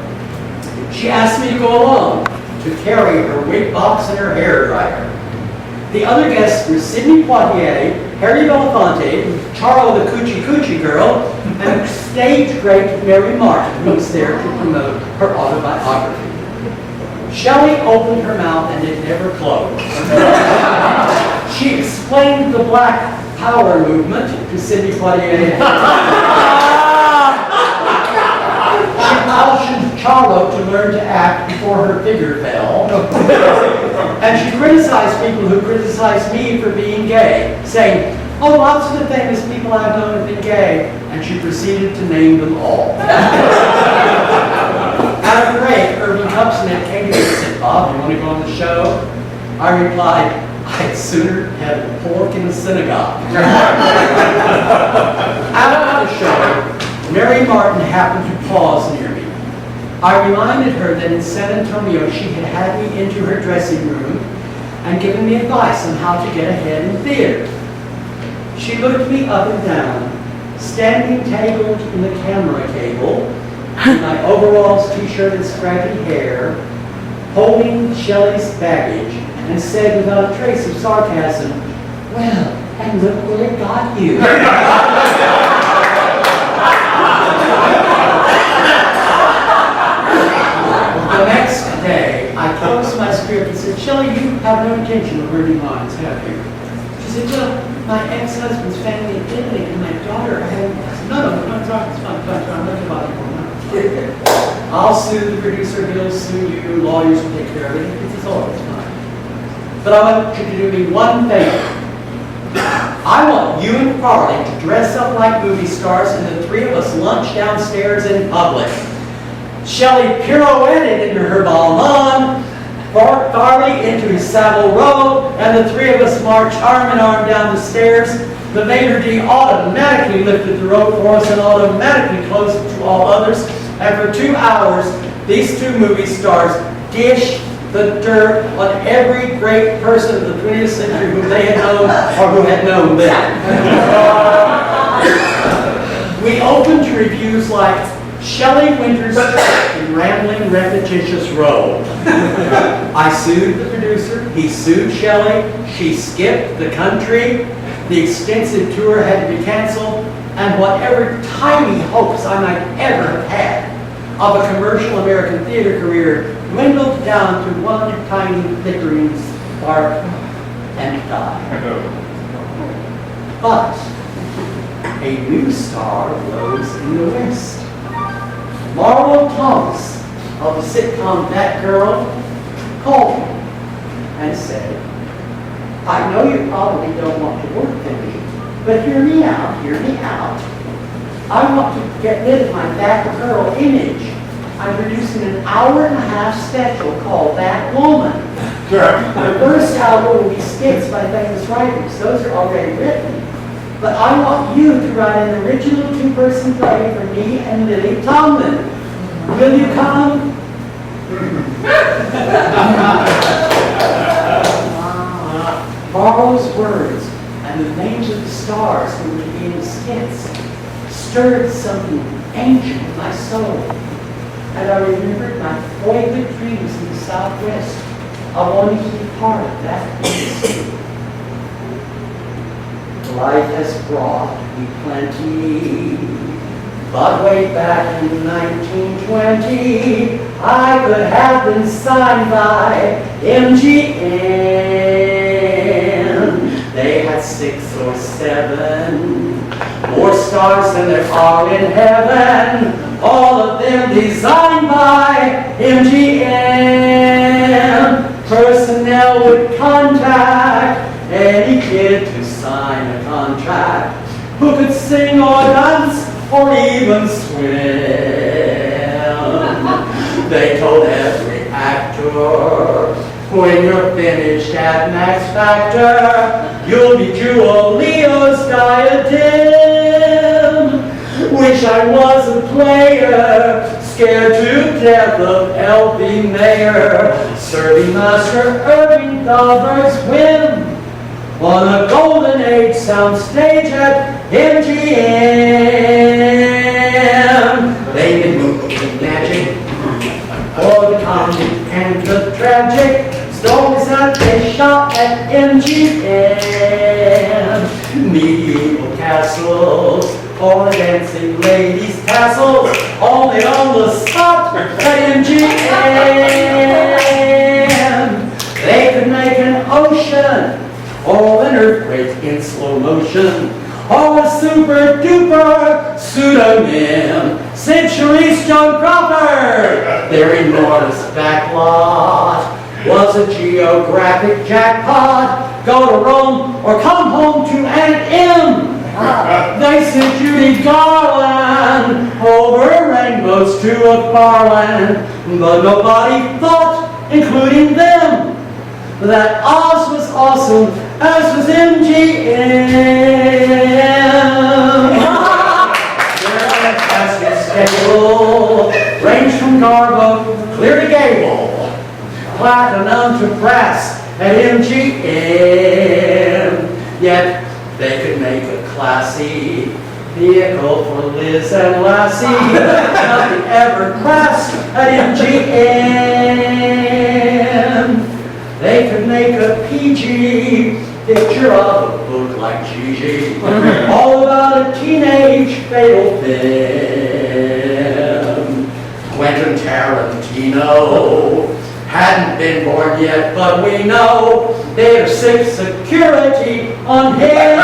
She asked me to go along to carry her wig box and her hair dryer. The other guests were Sidney Poitier, Harry Belafonte, Charlo the Coochie Coochie Girl, and stage great Mary Martin, who was there to promote her autobiography. Shelley opened her mouth and it never closed. She explained the Black Power movement to Sidney Poitier. She cautioned Charlo to learn to act before her figure fell. And she criticized people who criticized me for being gay, saying, "Oh, lots of the famous people I've known have been gay." And she proceeded to name them all. At a break, Irving Kupcinet came to me and said, "Bob, you want to go on the show?" I replied, "I'd sooner have pork in the synagogue." After the show, Mary Martin happened to pause near me. I reminded her that in San Antonio she had had me into her dressing room and given me advice on how to get ahead in theater. She looked me up and down, standing tangled in the camera cable, in my overalls, t-shirt, and scraggly hair, holding Shelley's baggage, and said without a trace of sarcasm, "Well, and look where it got you." The next day, I closed my script and said, "Shelley, you have no intention of learning lines, have you?" She said, "Well, my ex-husband's family in Italy and my daughter, I haven't..." I said, "No, it's fine, it's fine, I'm not about it. I'll sue the producer, he'll sue you, lawyers will take care of it, it's all, it's fine. But I want you to do me one favor. I want you and Farley to dress up like movie stars and the three of us lunch downstairs in public." Shelley pirouetted into her balmain, Farley into his savile robe, and the three of us marched arm in arm down the stairs. The maitre d' automatically lifted the robe for us and automatically closed it to all others. And for 2 hours, these two movie stars dished the dirt on every great person of the 20th century who they had known or who had known them. We opened to reviews like Shelley Winters in rambling, repetitious role. I sued the producer, he sued Shelley, she skipped the country, the extensive tour had to be canceled, and whatever tiny hopes I might ever have had of a commercial American theater career dwindled down to one tiny flickering spark and died. But a new star rose in the west. Marlo Thomas of the sitcom That Girl called me and said, "I know you probably don't want to work for me, but hear me out, hear me out. I want to get rid of my That Girl image. I'm producing an hour-and-a-half special called That Woman. The first hour will be skits by famous writers. Those are already written. But I want you to write an original two-person play for me and Lily Tomlin. Will you come?" Marlo's words and the names of the stars who were to be in the skits stirred something ancient in my soul. And I remembered my boyhood dreams in the Southwest of wanting to be part of that industry. Life has brought me plenty, but way back in 1920, I could have been signed by MGM. They had 6 or 7 more stars than there are in heaven, all of them designed by MGM. Personnel would contact any kid to sign a contract who could sing or dance or even swim. They told every actor, when you're finished at Max Factor, you'll be Jewel Leo's diadem. Wish I was a player scared to death of L.B. Mayer, serving Master Irving Thalberg's whim on a golden age soundstage at MGM. They did moving magic for the comic and the tragic stories that they shot at MGM. Medieval castles or dancing ladies' tassels, only on the spot at MGM. They could make an ocean or an earthquake in slow motion, or a super duper pseudonym. Centuries Joan Crawford, their enormous backlot was a geographic jackpot. Go to Rome or come home to Aunt M. They sent Judy Garland over rainbows to a farland, but nobody thought, including them, that Oz was awesome, as was MGM. Their casket schedule ranged from Garbo clear to Gable, platinum to brass at MGM. Yet they could make a classy vehicle for Liz and Lassie. Nothing ever crashed at MGM. They could make a PG picture of a book like Gigi, all about a teenage fatal film. Quentin Tarantino hadn't been born yet, but we know there's sick security on him.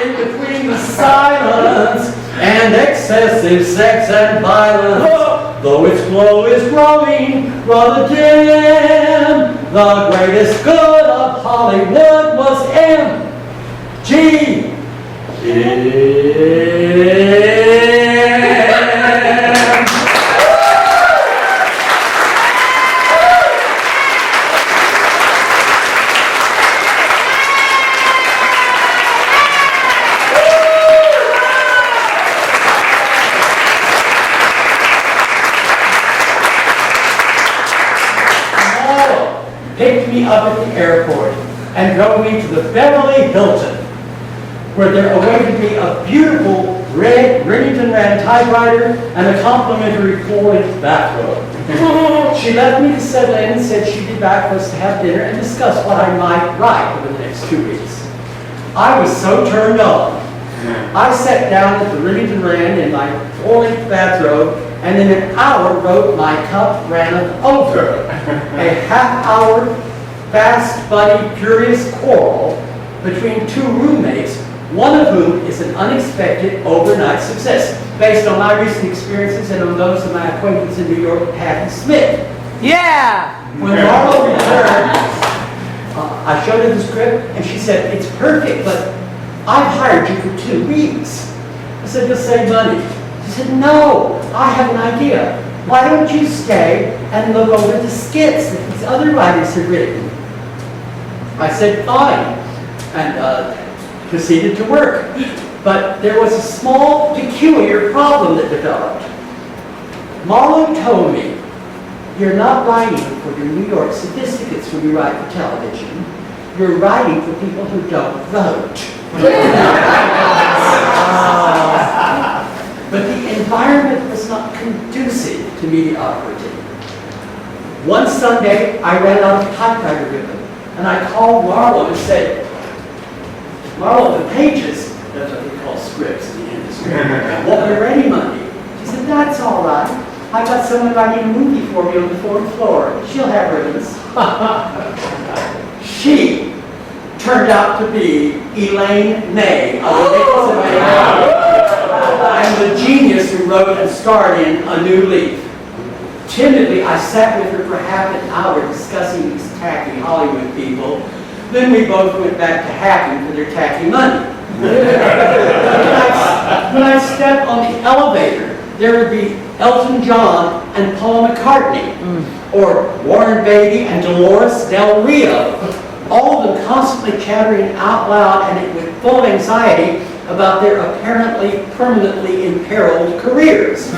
In between the silence and excessive sex and violence, though its glow is growing rather dim, the greatest good of Hollywood was MGM. Picked me up at the airport and drove me to the Beverly Hilton, where there awaited me a beautiful red Remington Rand typewriter and a complimentary full-length bathrobe. She left me to settle in and said she'd be back for us to have dinner and discuss what I might write over the next 2 weeks. I was so turned on. I sat down at the Remington Rand in my full-length bathrobe and in an hour wrote My Cup Runneth Over, a half-hour, fast, funny, furious quarrel between two roommates, one of whom is an unexpected overnight success, based on my recent experiences and on those of my acquaintance in New York, Patty Smith. Yeah! When Marlo returned, I showed her the script, and she said, "It's perfect, but I've hired you for 2 weeks." I said, "You'll save money." She said, "No, I have an idea. Why don't you stay and look over the skits that these other writers have written?" I said, "Fine," and proceeded to work. But there was a small, peculiar problem that developed. Marlo told me, "You're not writing for your New York sophisticates when you write for television. You're writing for people who don't vote." But the environment was not conducive to mediocrity. One Sunday, I ran out of typewriter ribbon, and I called Marlo and said, "Marlo, the pages," that's what they call scripts in the industry, "won't be ready Monday." She said, "That's all right. I got someone writing a movie for me on the 4th floor. She'll have ribbons." She turned out to be Elaine May of the Nicholson and the genius who wrote and starred in A New Leaf. Timidly, I sat with her for half an hour discussing these tacky Hollywood people. Then we both went back to hacking for their tacky money. When I stepped on the elevator, there would be Elton John and Paul McCartney, or Warren Beatty and Dolores Del Rio, all of them constantly chattering out loud and with full anxiety about their apparently permanently imperiled careers.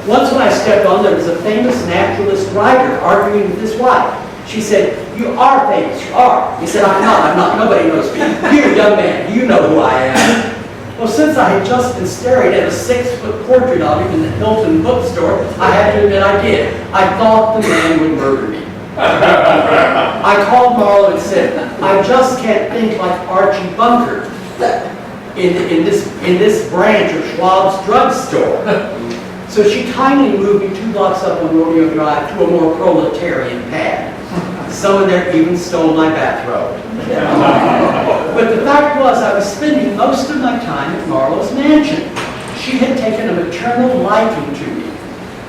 Once when I stepped on, there was a famous naturalist writer arguing with his wife. She said, "You are famous, you are." He said, I'm not, nobody knows me. You, young man, you know who I am. Well, since I had just been staring at a 6-foot portrait of him in the Hilton bookstore, I had to admit I did. I thought the man would murder me. I called Marlo and said, "I just can't think like Archie Bunker in this branch of Schwab's drugstore." So she kindly moved me 2 blocks up on Rodeo Drive to a more proletarian pad. Someone there even stole my bathrobe. But the fact was, I was spending most of my time at Marlo's mansion. She had taken a maternal liking to me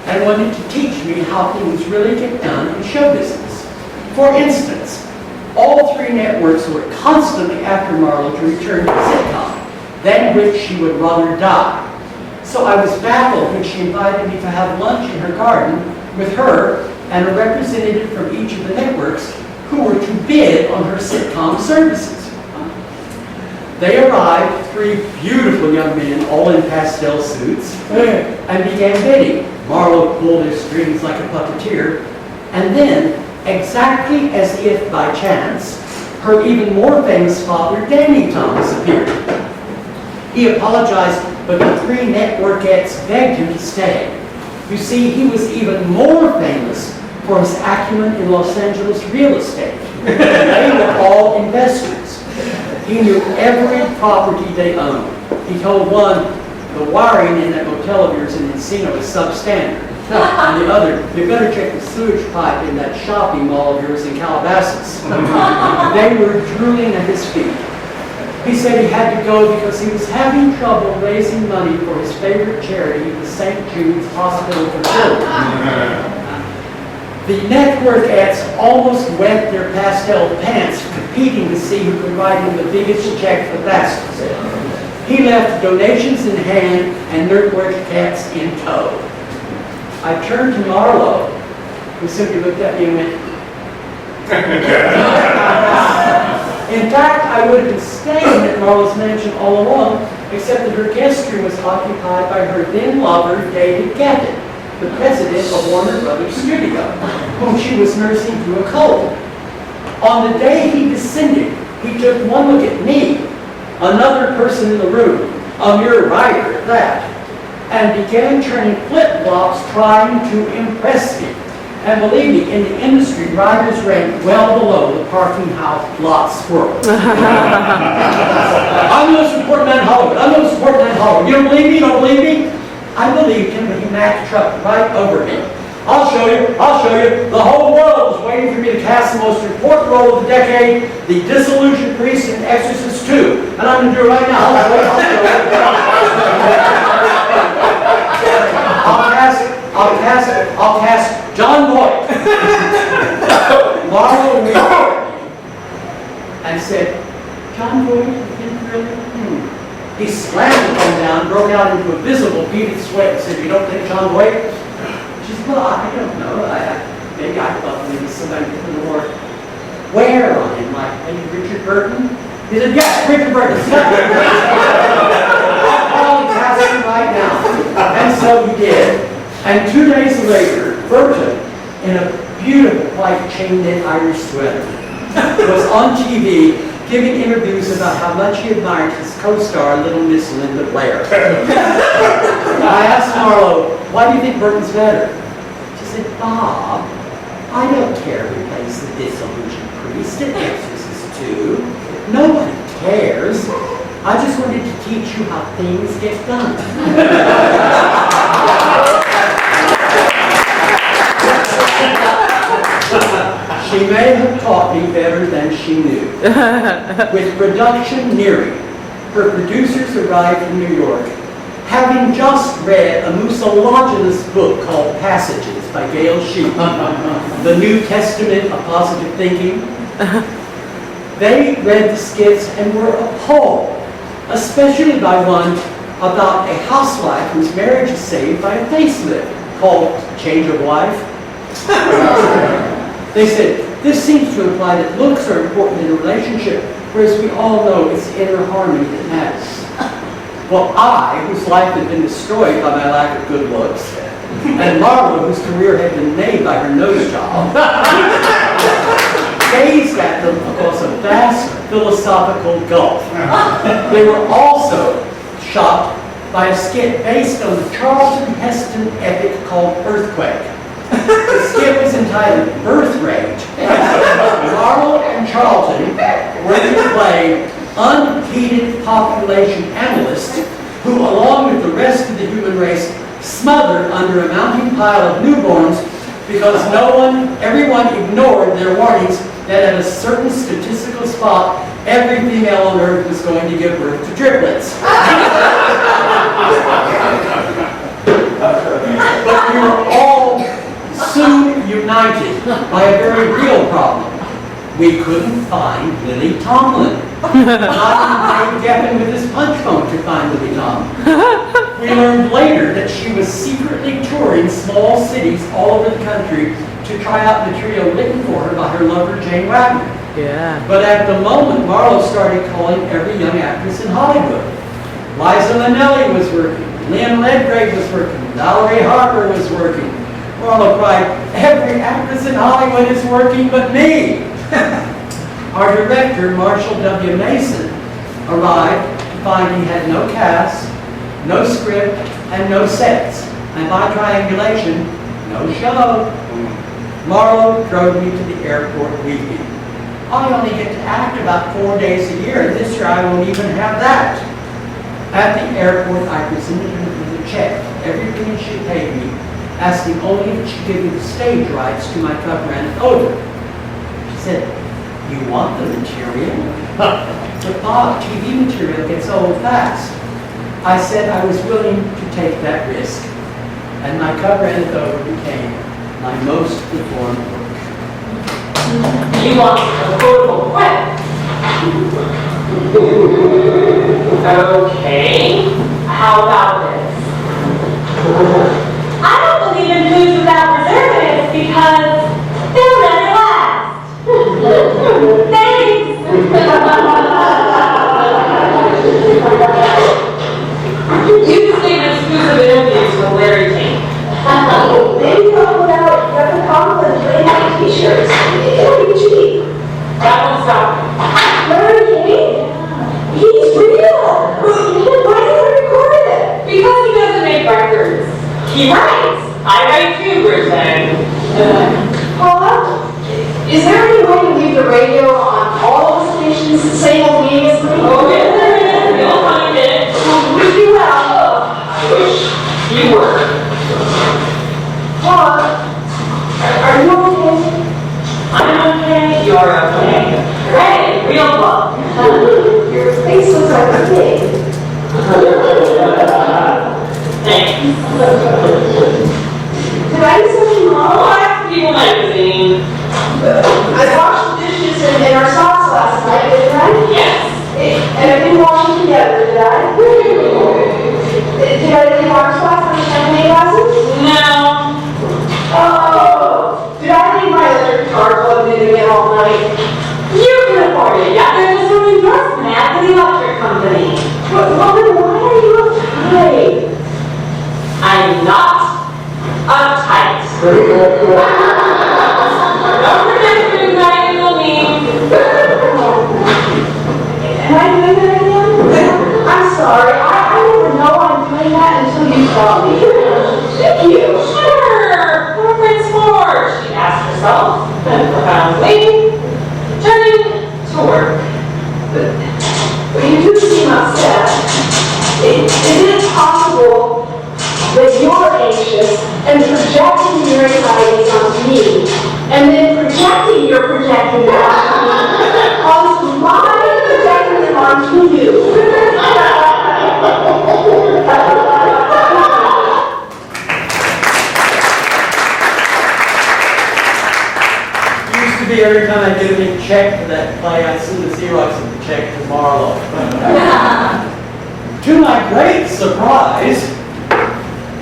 and wanted to teach me how things really get done in show business. For instance, all 3 networks were constantly after Marlo to return to the sitcom, than which she would rather die. So I was baffled when she invited me to have lunch in her garden with her and a representative from each of the networks who were to bid on her sitcom services. They arrived, 3 beautiful young men, all in pastel suits, and began bidding. Marlo pulled his strings like a puppeteer, and then, exactly as if by chance, her even more famous father, Danny Thomas, appeared. He apologized, but the 3 networkettes begged him to stay. You see, he was even more famous for his acumen in Los Angeles real estate. They were all investors. He knew every property they owned. He told one, "The wiring in that motel of yours in Encino is substandard." And the other, "You better check the sewage pipe in that shopping mall of yours in Calabasas." They were drooling at his feet. He said he had to go because he was having trouble raising money for his favorite charity, the St. Jude's Hospital for Children. The networkettes almost wet their pastel pants competing to see who could write him the biggest check the fastest. He left donations in hand and networkettes in tow. I turned to Marlo, who simply looked at me and went, In fact, I would have been staying at Marlo's mansion all along, except that her guest room was occupied by her then lover, David Gavitt, the president of Warner Brothers Studio, whom she was nursing through a cold. On the day he descended, he took one look at me, another person in the room, a mere writer at that, and began turning flip-flops trying to impress me. And believe me, in the industry, writers rank well below the parking lot squirrel. I'm the most important man in Hollywood. I'm the most important man in Hollywood. You don't believe me? You don't believe me? I believed him, but he Mack trucked right over me. I'll show you. I'll show you. The whole world was waiting for me to cast the most important role of the decade, the disillusioned priest in Exorcist II. And I'm going to do it right now. I'll show you. I'll cast John Boyd. Marlo winked and said, "John Boyd, you think really?" He slammed the phone down, broke out into a visible beaded sweat and said, "You don't think John Boyd?" She said, "Well, I don't know. Maybe I thought maybe somebody from the war." "Where on him? Like maybe Richard Burton?" He said, "Yes, Richard Burton." I'll cast him right now. And so he did. And 2 days later, Burton, in a beautiful white chain-knit Irish sweater, was on TV giving interviews about how much he admired his co-star, little Miss Linda Blair. I asked Marlo, "Why do you think Burton's better?" She said, "Bob, I don't care who plays the disillusioned priest in Exorcist II. Nobody cares. I just wanted to teach you how things get done." She may have taught me better than she knew. With production nearing, her producers arrived from New York, having just read a musilogynous book called Passages by Gail Sheep, The New Testament of Positive Thinking. They read the skits and were appalled, especially by one about a housewife whose marriage is saved by a facelift called Change of Wife. They said, "This seems to imply that looks are important in a relationship, whereas we all know it's inner harmony that matters." Well, I, whose life had been destroyed by my lack of good looks, and Marla, whose career had been made by her nose job, gazed at them across a vast philosophical gulf. They were also shocked by a skit based on the Charlton Heston epic called Earthquake. The skit was entitled Birth Rage. Marla and Charlton were to play unheeded population analysts who, along with the rest of the human race, smothered under a mounting pile of newborns because everyone ignored their warnings that at a certain statistical spot, every female on Earth was going to give birth to triplets. But we were all soon united by a very real problem. We couldn't find Lily Tomlin. Not even Dave Geffen with his punch phone could find Lily Tomlin. We learned later that she was secretly touring small cities all over the country to try out material written for her by her lover, Jane Wagner. Yeah. But at the moment, Marlo started calling every young actress in Hollywood. Liza Minnelli was working. Lynn Redgrave was working. Valerie Harper was working. Marlo cried, every actress in Hollywood is working but me. Our director, Marshall W. Mason, arrived to find he had no cast, no script, and no sets. And by triangulation, no show. Marlo drove me to the airport weeping. I only get to act about 4 days a year, and this year I won't even have that. At the airport, I presented her with a check, everything she paid me, asking only if she'd give me the stage rights to my cover and photo. She said, you want the material? But Bob, TV material gets old fast. I said I was willing to take that risk, and my cover and photo became my most performed work. You want a photo quick? Okay. How about this? I don't believe in foods without preservatives because they'll never last. Thanks! You can save exclusive interviews with Larry King. Maybe talk about Rebecca Conklin putting out t-shirts. It'll be cheap. That won't stop me. Larry King? He's real! Why did he record it? Because he doesn't make records. He writes. I write too, Bridget. Paula, is there any way to leave the radio on all the stations simultaneously? Oh, yes, there is. You'll find it. Wish you well. I wish you were. Paula, are you okay? I'm okay. You're okay. Great. Real love. Your face looks like a pig. Thanks. Did I do something wrong? Oh, that's People Magazine. I washed the dishes in our sauce last night, didn't I? Yes. And I didn't wash them together, did I? Did I leave our sauce on the champagne glasses? No. Oh. Did I leave my electric car plugged in again all night? You can afford it. Yeah, there's a new endorsement at the electric company. But Robin, why are you uptight? I'm not uptight. Don't forget to anxiety will leave. Am I doing that again? I'm sorry. I didn't know I'm doing that until you tell me. Thank you. Sure. Poor Prince Moore, she asked herself, then profoundly, turning to work. But you do seem upset. Is it possible that you're anxious and projecting your anxieties onto me, and then projecting your projecting onto my projecting onto you? Used to be every time I did a big check for that play, I'd send the Xerox of the check to Marlo. To my great surprise,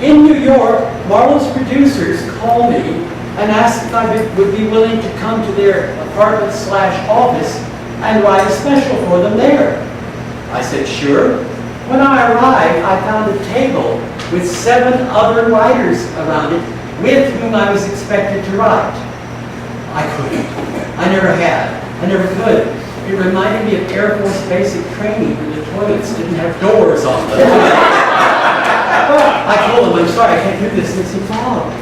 in New York, Marlo's producers called me and asked if I would be willing to come to their apartment/office and write a special for them there. I said, sure. When I arrived, I found a table with 7 other writers around it with whom I was expected to write. I couldn't. I never had. I never could. It reminded me of Air Force basic training when the toilets didn't have doors on them. I told him, I'm sorry, I can't do this. And he said, Bob,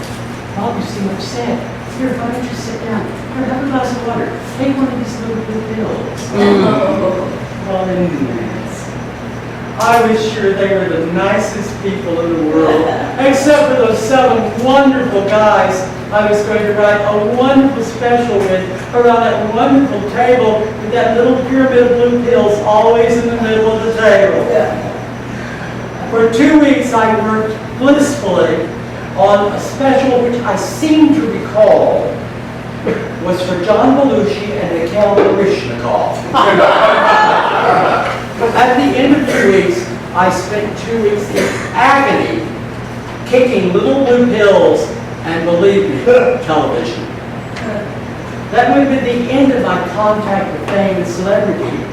you seem upset. Here, why don't you sit down? Here, have a glass of water. Take one of these little blue pills. Well, I was sure they were the nicest people in the world, except for those 7 wonderful guys I was going to write a wonderful special with around that wonderful table with that little pyramid of blue pills always in the middle of the table. For 2 weeks I worked blissfully on a special which I seem to recall was for John Belushi and Mikhail Baryshnikov. At the end of 2 weeks, I spent 2 weeks in agony, kicking little blue pills, and believe me, television. That would have been the end of my contact with fame and celebrity,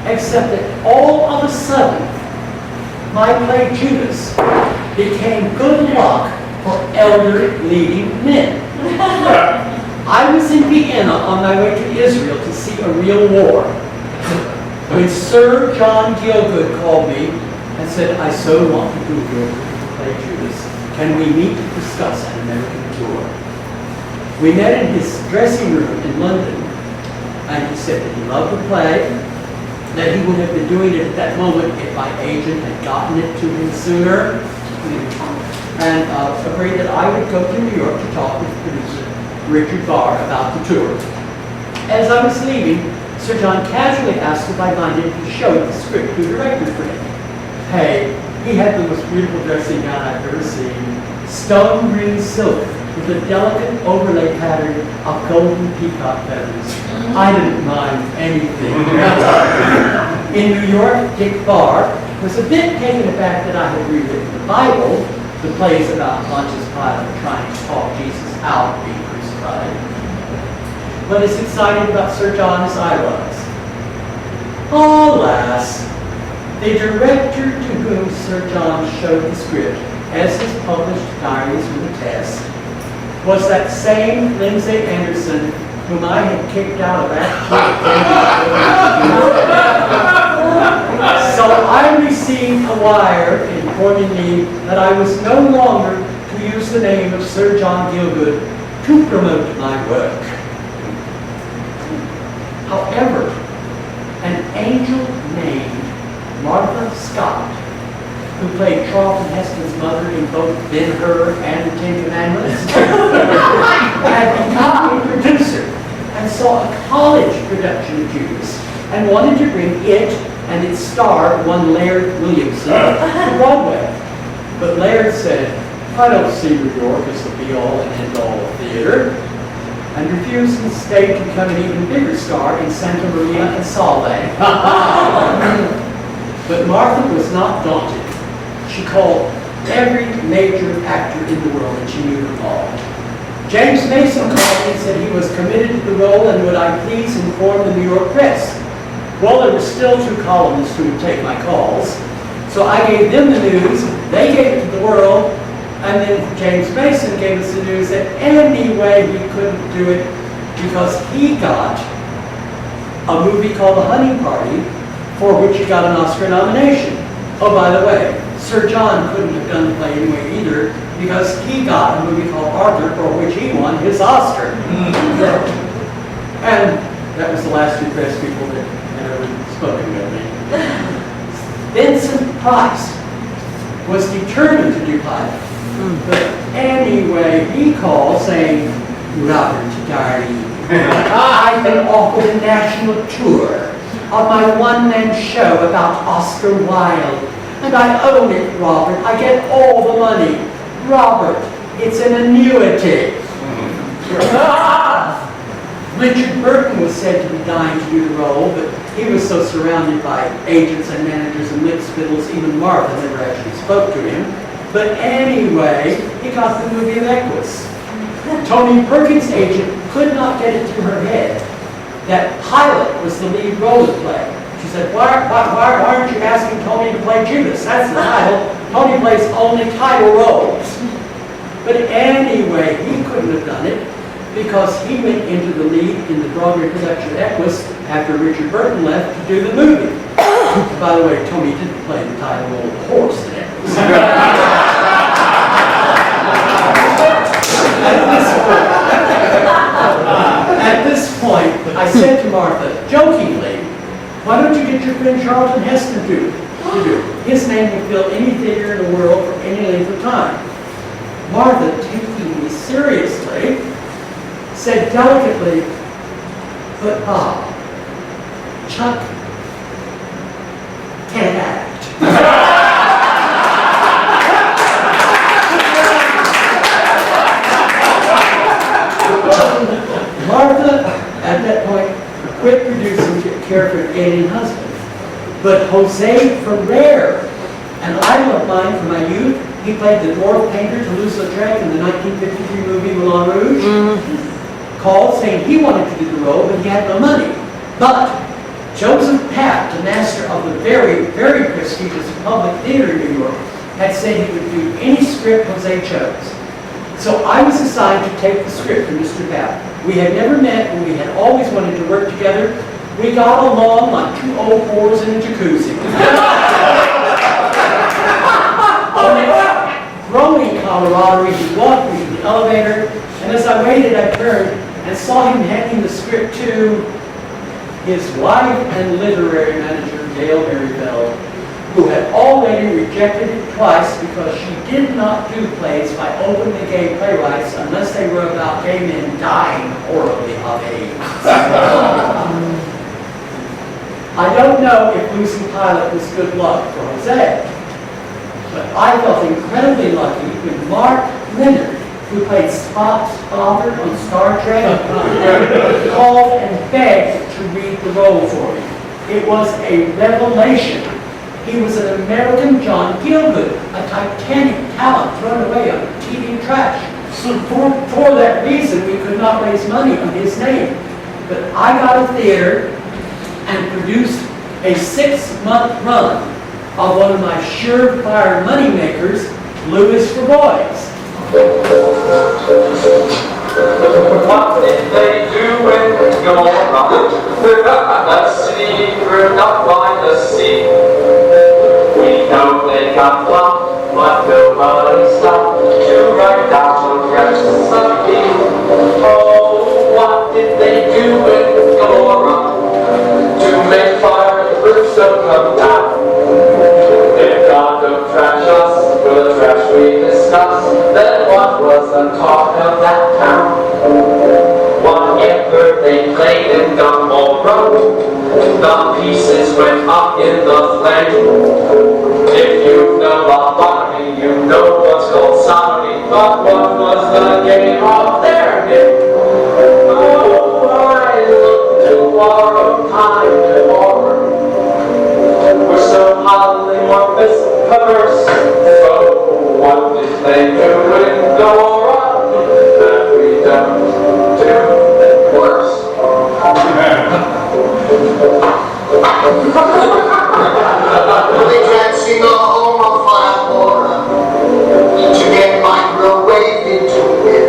except that all of a sudden, my play Judas became good luck for elder leading men. I was in Vienna on my way to Israel to see a real war, when Sir John Gielgud called me and said, I so want to do your play Judas. Can we meet to discuss an American tour? We met in his dressing room in London, and he said that he loved the play, that he would have been doing it at that moment if my agent had gotten it to him sooner, and agreed that I would go to New York to talk with producer Richard Barr about the tour. As I was leaving, Sir John casually asked if I minded to show the script to the director for him. Hey, he had the most beautiful dressing gown I've ever seen. Stone green silk with a delicate overlay pattern of golden peacock feathers. I didn't mind anything. In New York, Dick Barr was a bit taken aback that I had rewritten the Bible, the plays about Pontius Pilate trying to talk Jesus out being crucified, but as excited about Sir John as I was. Alas, the director to whom Sir John showed the script as his published diaries would attest was that same Lindsay Anderson whom I had kicked out of So I received a wire informing me that I was no longer to use the name of Sir John Gielgud to promote my work. However, an angel named Martha Scott, who played Charlton Heston's mother in both Ben-Hur and the Ten Commandments, had become a producer and saw a college production of Judas and wanted to bring it and its star, one Laird Williamson, to Broadway. But Laird said, I don't see New York as the be-all and end-all of theater, and refused instead to become an even bigger star in Santa Maria and Salve. But Martha was not daunted. She called every major actor in the world, and she knew them all. James Mason called me and said he was committed to the role, and would I please inform the New York press? Well, there were still 2 columnists who would take my calls, so I gave them the news, they gave it to the world, and then James Mason gave us the news that anyway he couldn't do it because he got a movie called The Hunting Party, for which he got an Oscar nomination. Oh, by the way, Sir John couldn't have done the play anyway either because he got a movie called Arthur, for which he won his Oscar. And that was the last 2 press people that had ever spoken with me. Vincent Price was determined to do Pilate. But anyway, he called saying, Robert, darling, I've been offered a national tour of my one-man show about Oscar Wilde. And I own it, Robert. I get all the money. Robert, it's an annuity. Richard Burton was said to be dying to do the role, but he was so surrounded by agents and managers and lip spittles, even Martha never actually spoke to him. But anyway, he got the movie of Equus. Tony Perkins' agent could not get it through her head that Pilate was the lead role of the play. She said, why aren't you asking Tony to play Judas? That's the title. Tony plays only title roles. But anyway, he couldn't have done it because he went into the lead in the Broadway production of Equus after Richard Burton left to do the movie. By the way, Tony didn't play the title role of the horse in Equus. At this point, I said to Martha, jokingly, why don't you get your friend Charlton Heston to do? His name will fill any theater in the world for any length of time. Martha, taking me seriously, said delicately, but Bob, Chuck can't act. Martha, at that point, quit producing to care for an alien husband. But Jose Ferrer, an idol of mine from my youth, he played the dwarf painter Toulouse-Lautrec in the 1953 movie Moulin Rouge, called saying he wanted to do the role, but he had no money. But Joseph Papp, the master of the very, very prestigious Public Theater in New York, had said he would do any script Jose chose. So I was assigned to take the script from Mr. Papp. We had never met, and we had always wanted to work together. We got along like two old whores in a jacuzzi. Growing camaraderie, he walked me to the elevator, and as I waited, I turned and saw him handing the script to his wife and literary manager, Gail Merivale, who had already rejected it twice because she did not do plays by openly gay playwrights unless they were about gay men dying horribly of AIDS. I don't know if losing Pilate was good luck for Jose, but I felt incredibly lucky when Mark Leonard, who played Spock's father on Star Trek, called and begged to read the role for me. It was a revelation. He was an American John Gielgud, a Titanic talent thrown away on TV trash. So for that reason, we could not raise money on his name. But I got a theater and produced a 6-month run of one of my surefire moneymakers, Louis for Boys. What did they do in Gomorrah? A secret up by the sea. We know they got flopped, but nobody stopped to write down the recipe. Oh, what did they do in Gomorrah to make fire and brimstone come down? If God don't trash us for the trash we discuss, then what was the talk of that town? Whatever they played in Gomorrah, the pieces went up in the flame. If you know lobotomy, you know what's called sodomy. But what was the game of their game? Oh, I look to borrow time to horror. We're so polymorphous, perverse. So what did they do in Gomorrah that we don't do worse? They can't sing a homophile aura to get microwaved into it.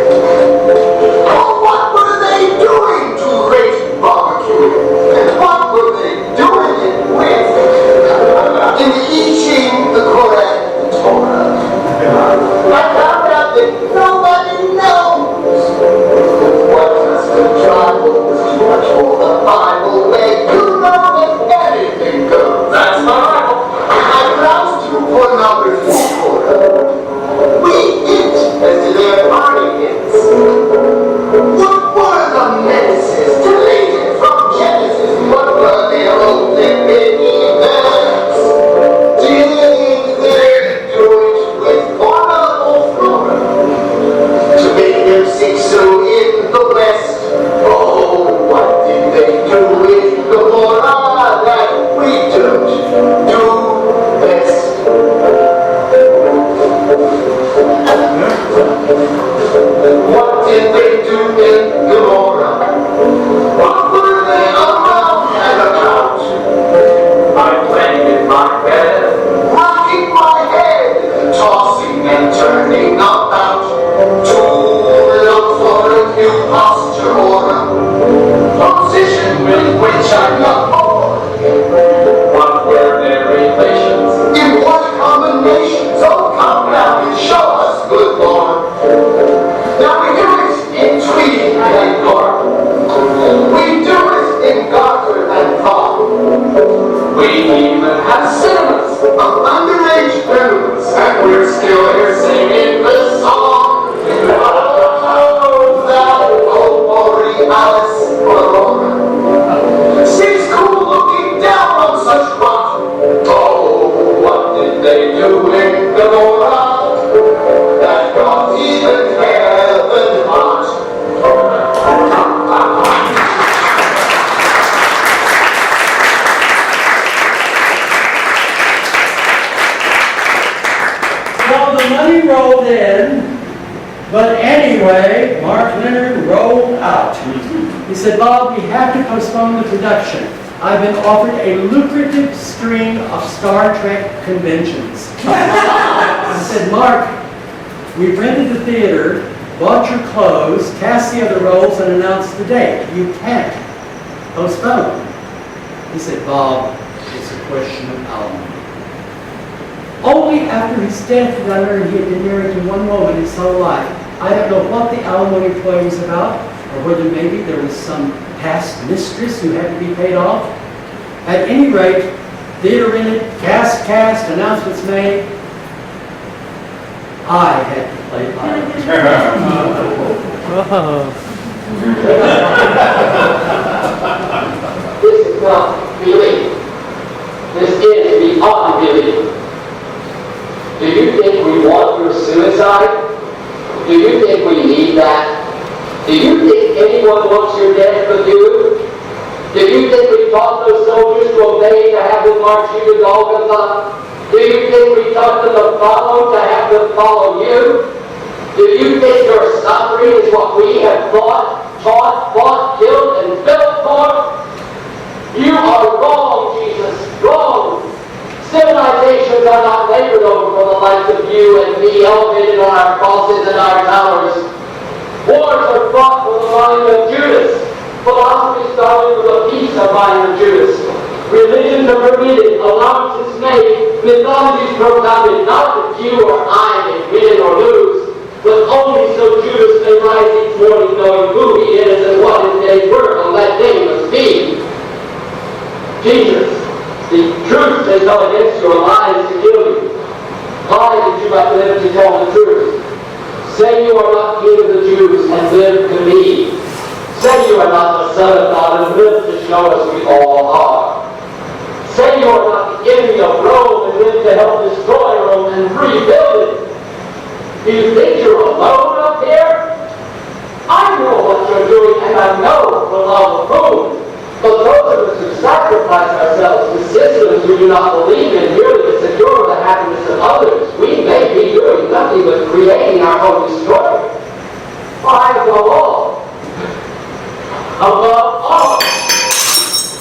out. He said, Bob, we have to postpone the production. I've been offered a lucrative string of Star Trek conventions. I said, Mark, we've rented the theater, bought your clothes, cast the other roles, and announced the date. You can't postpone. He said, Bob, it's a question of alimony. Only after his death did I learn he had been married to one woman his whole life. I don't know what the alimony play was about, or whether maybe there was some past mistress who had to be paid off. At any rate, theater rented, cast, announcements made. I had to play pilot. This is not belief. This is beyond belief. Do you think we want your suicide? Do you think we need that? Do you think anyone wants your death but you? Do you think we taught those soldiers to obey to have them march you to Golgotha? Do you think we taught them to follow to have them follow you? Do you think your suffering is what we have taught, fought, killed, and built for? You are wrong, Jesus, wrong. Civilizations are not labored over for the likes of you and me, elevated on our crosses and our towers. Wars are fought for the mind of Judas. Philosophy started with a piece of mind of Judas. Religions are permitted, allowances made, mythologies propounded, not that you or I may win or lose, but only so Judas may rise each morning knowing who he is and what his day's work on that day must be. Jesus, the truth has come against your lies to kill you. Why did you not live to tell the truth? Say you are not king of the Jews and live to me. Say you are not the Son of God and live to show us we all are. Say you are not the enemy of Rome and live to help destroy Rome and rebuild it. Do you think you're alone up here? I know what you're doing and I know the love of whom. But those of us who sacrifice ourselves to systems we do not believe in merely to secure the happiness of others, we may be doing nothing but creating our own destruction. Why, above all,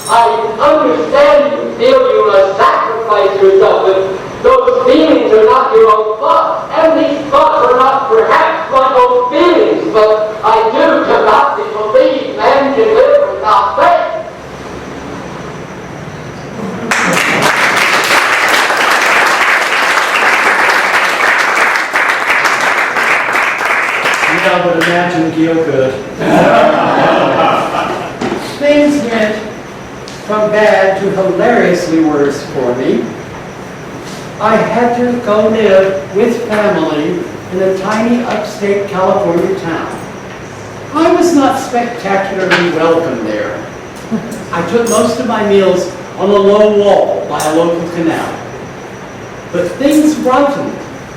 I understand you feel you must sacrifice yourself, but those feelings are not your own thoughts, and these thoughts are not perhaps my own feelings, but I do cannot believe man can live without faith. I would imagine Gielgud. Things went from bad to hilariously worse for me. I had to go live with family in a tiny upstate California town. I was not spectacularly welcome there. I took most of my meals on a low wall by a local canal. But things brightened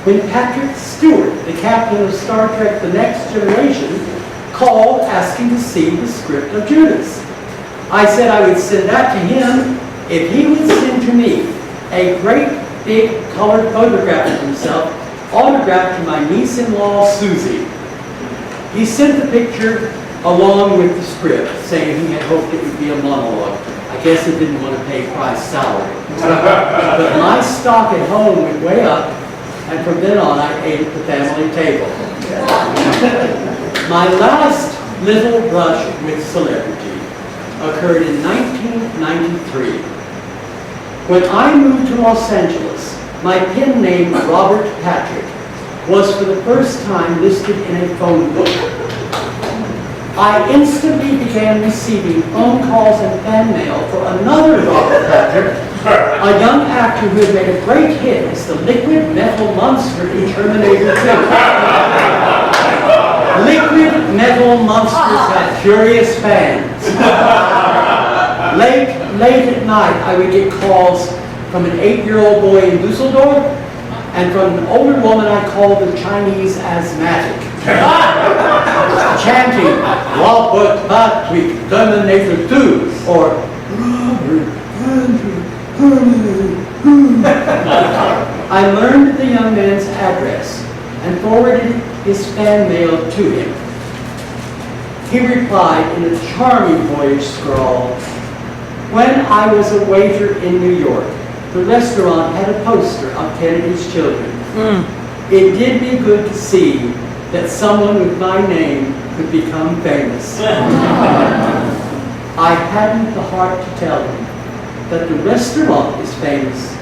when Patrick Stewart, the captain of Star Trek The Next Generation, called asking to see the script of Judas. I said I would send that to him if he would send to me a great big colored photograph of himself, autographed to my niece-in-law, Susie. He sent the picture along with the script, saying he had hoped it would be a monologue. I guess he didn't want to pay Price salary. But my stock at home went way up, and from then on, I ate at the family table. My last little brush with celebrity occurred in 1993. When I moved to Los Angeles, my pen name, Robert Patrick, was for the first time listed in a phone book. I instantly began receiving phone calls and fan mail for another Robert Patrick, a young actor who had made a great hit as the liquid metal monster in Terminator 2. Liquid metal monsters had furious fans. Late at night, I would get calls from an 8-year-old boy in Dusseldorf and from an older woman I called the Chinese asthmatic. Chanting, Robert Patrick, Terminator 2, or Robert Patrick, I learned the young man's address and forwarded his fan mail to him. He replied in a charming boyish scrawl, "When I was a waiter in New York, the restaurant had a poster of Kennedy's children. It did me good to see that someone with my name could become famous." I hadn't the heart to tell him that the restaurant is famous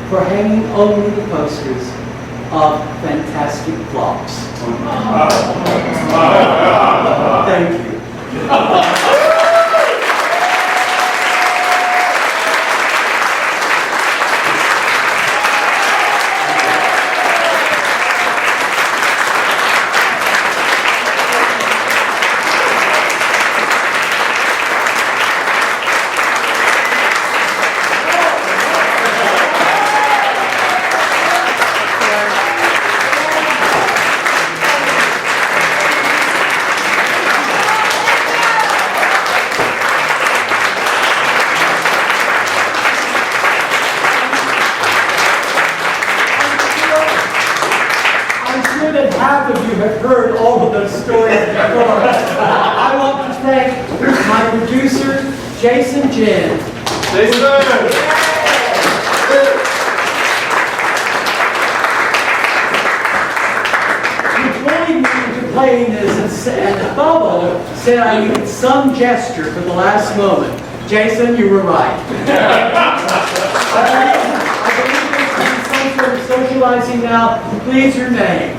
for hanging only the posters of fantastic flops. Thank you. That half of you have heard all of those stories before. I want to thank my producer, Jason Jin. Who bullied me into playing this and above all said I needed some gesture for the last moment. Jason, you were right. I believe there's some sort of socializing now. Please remain.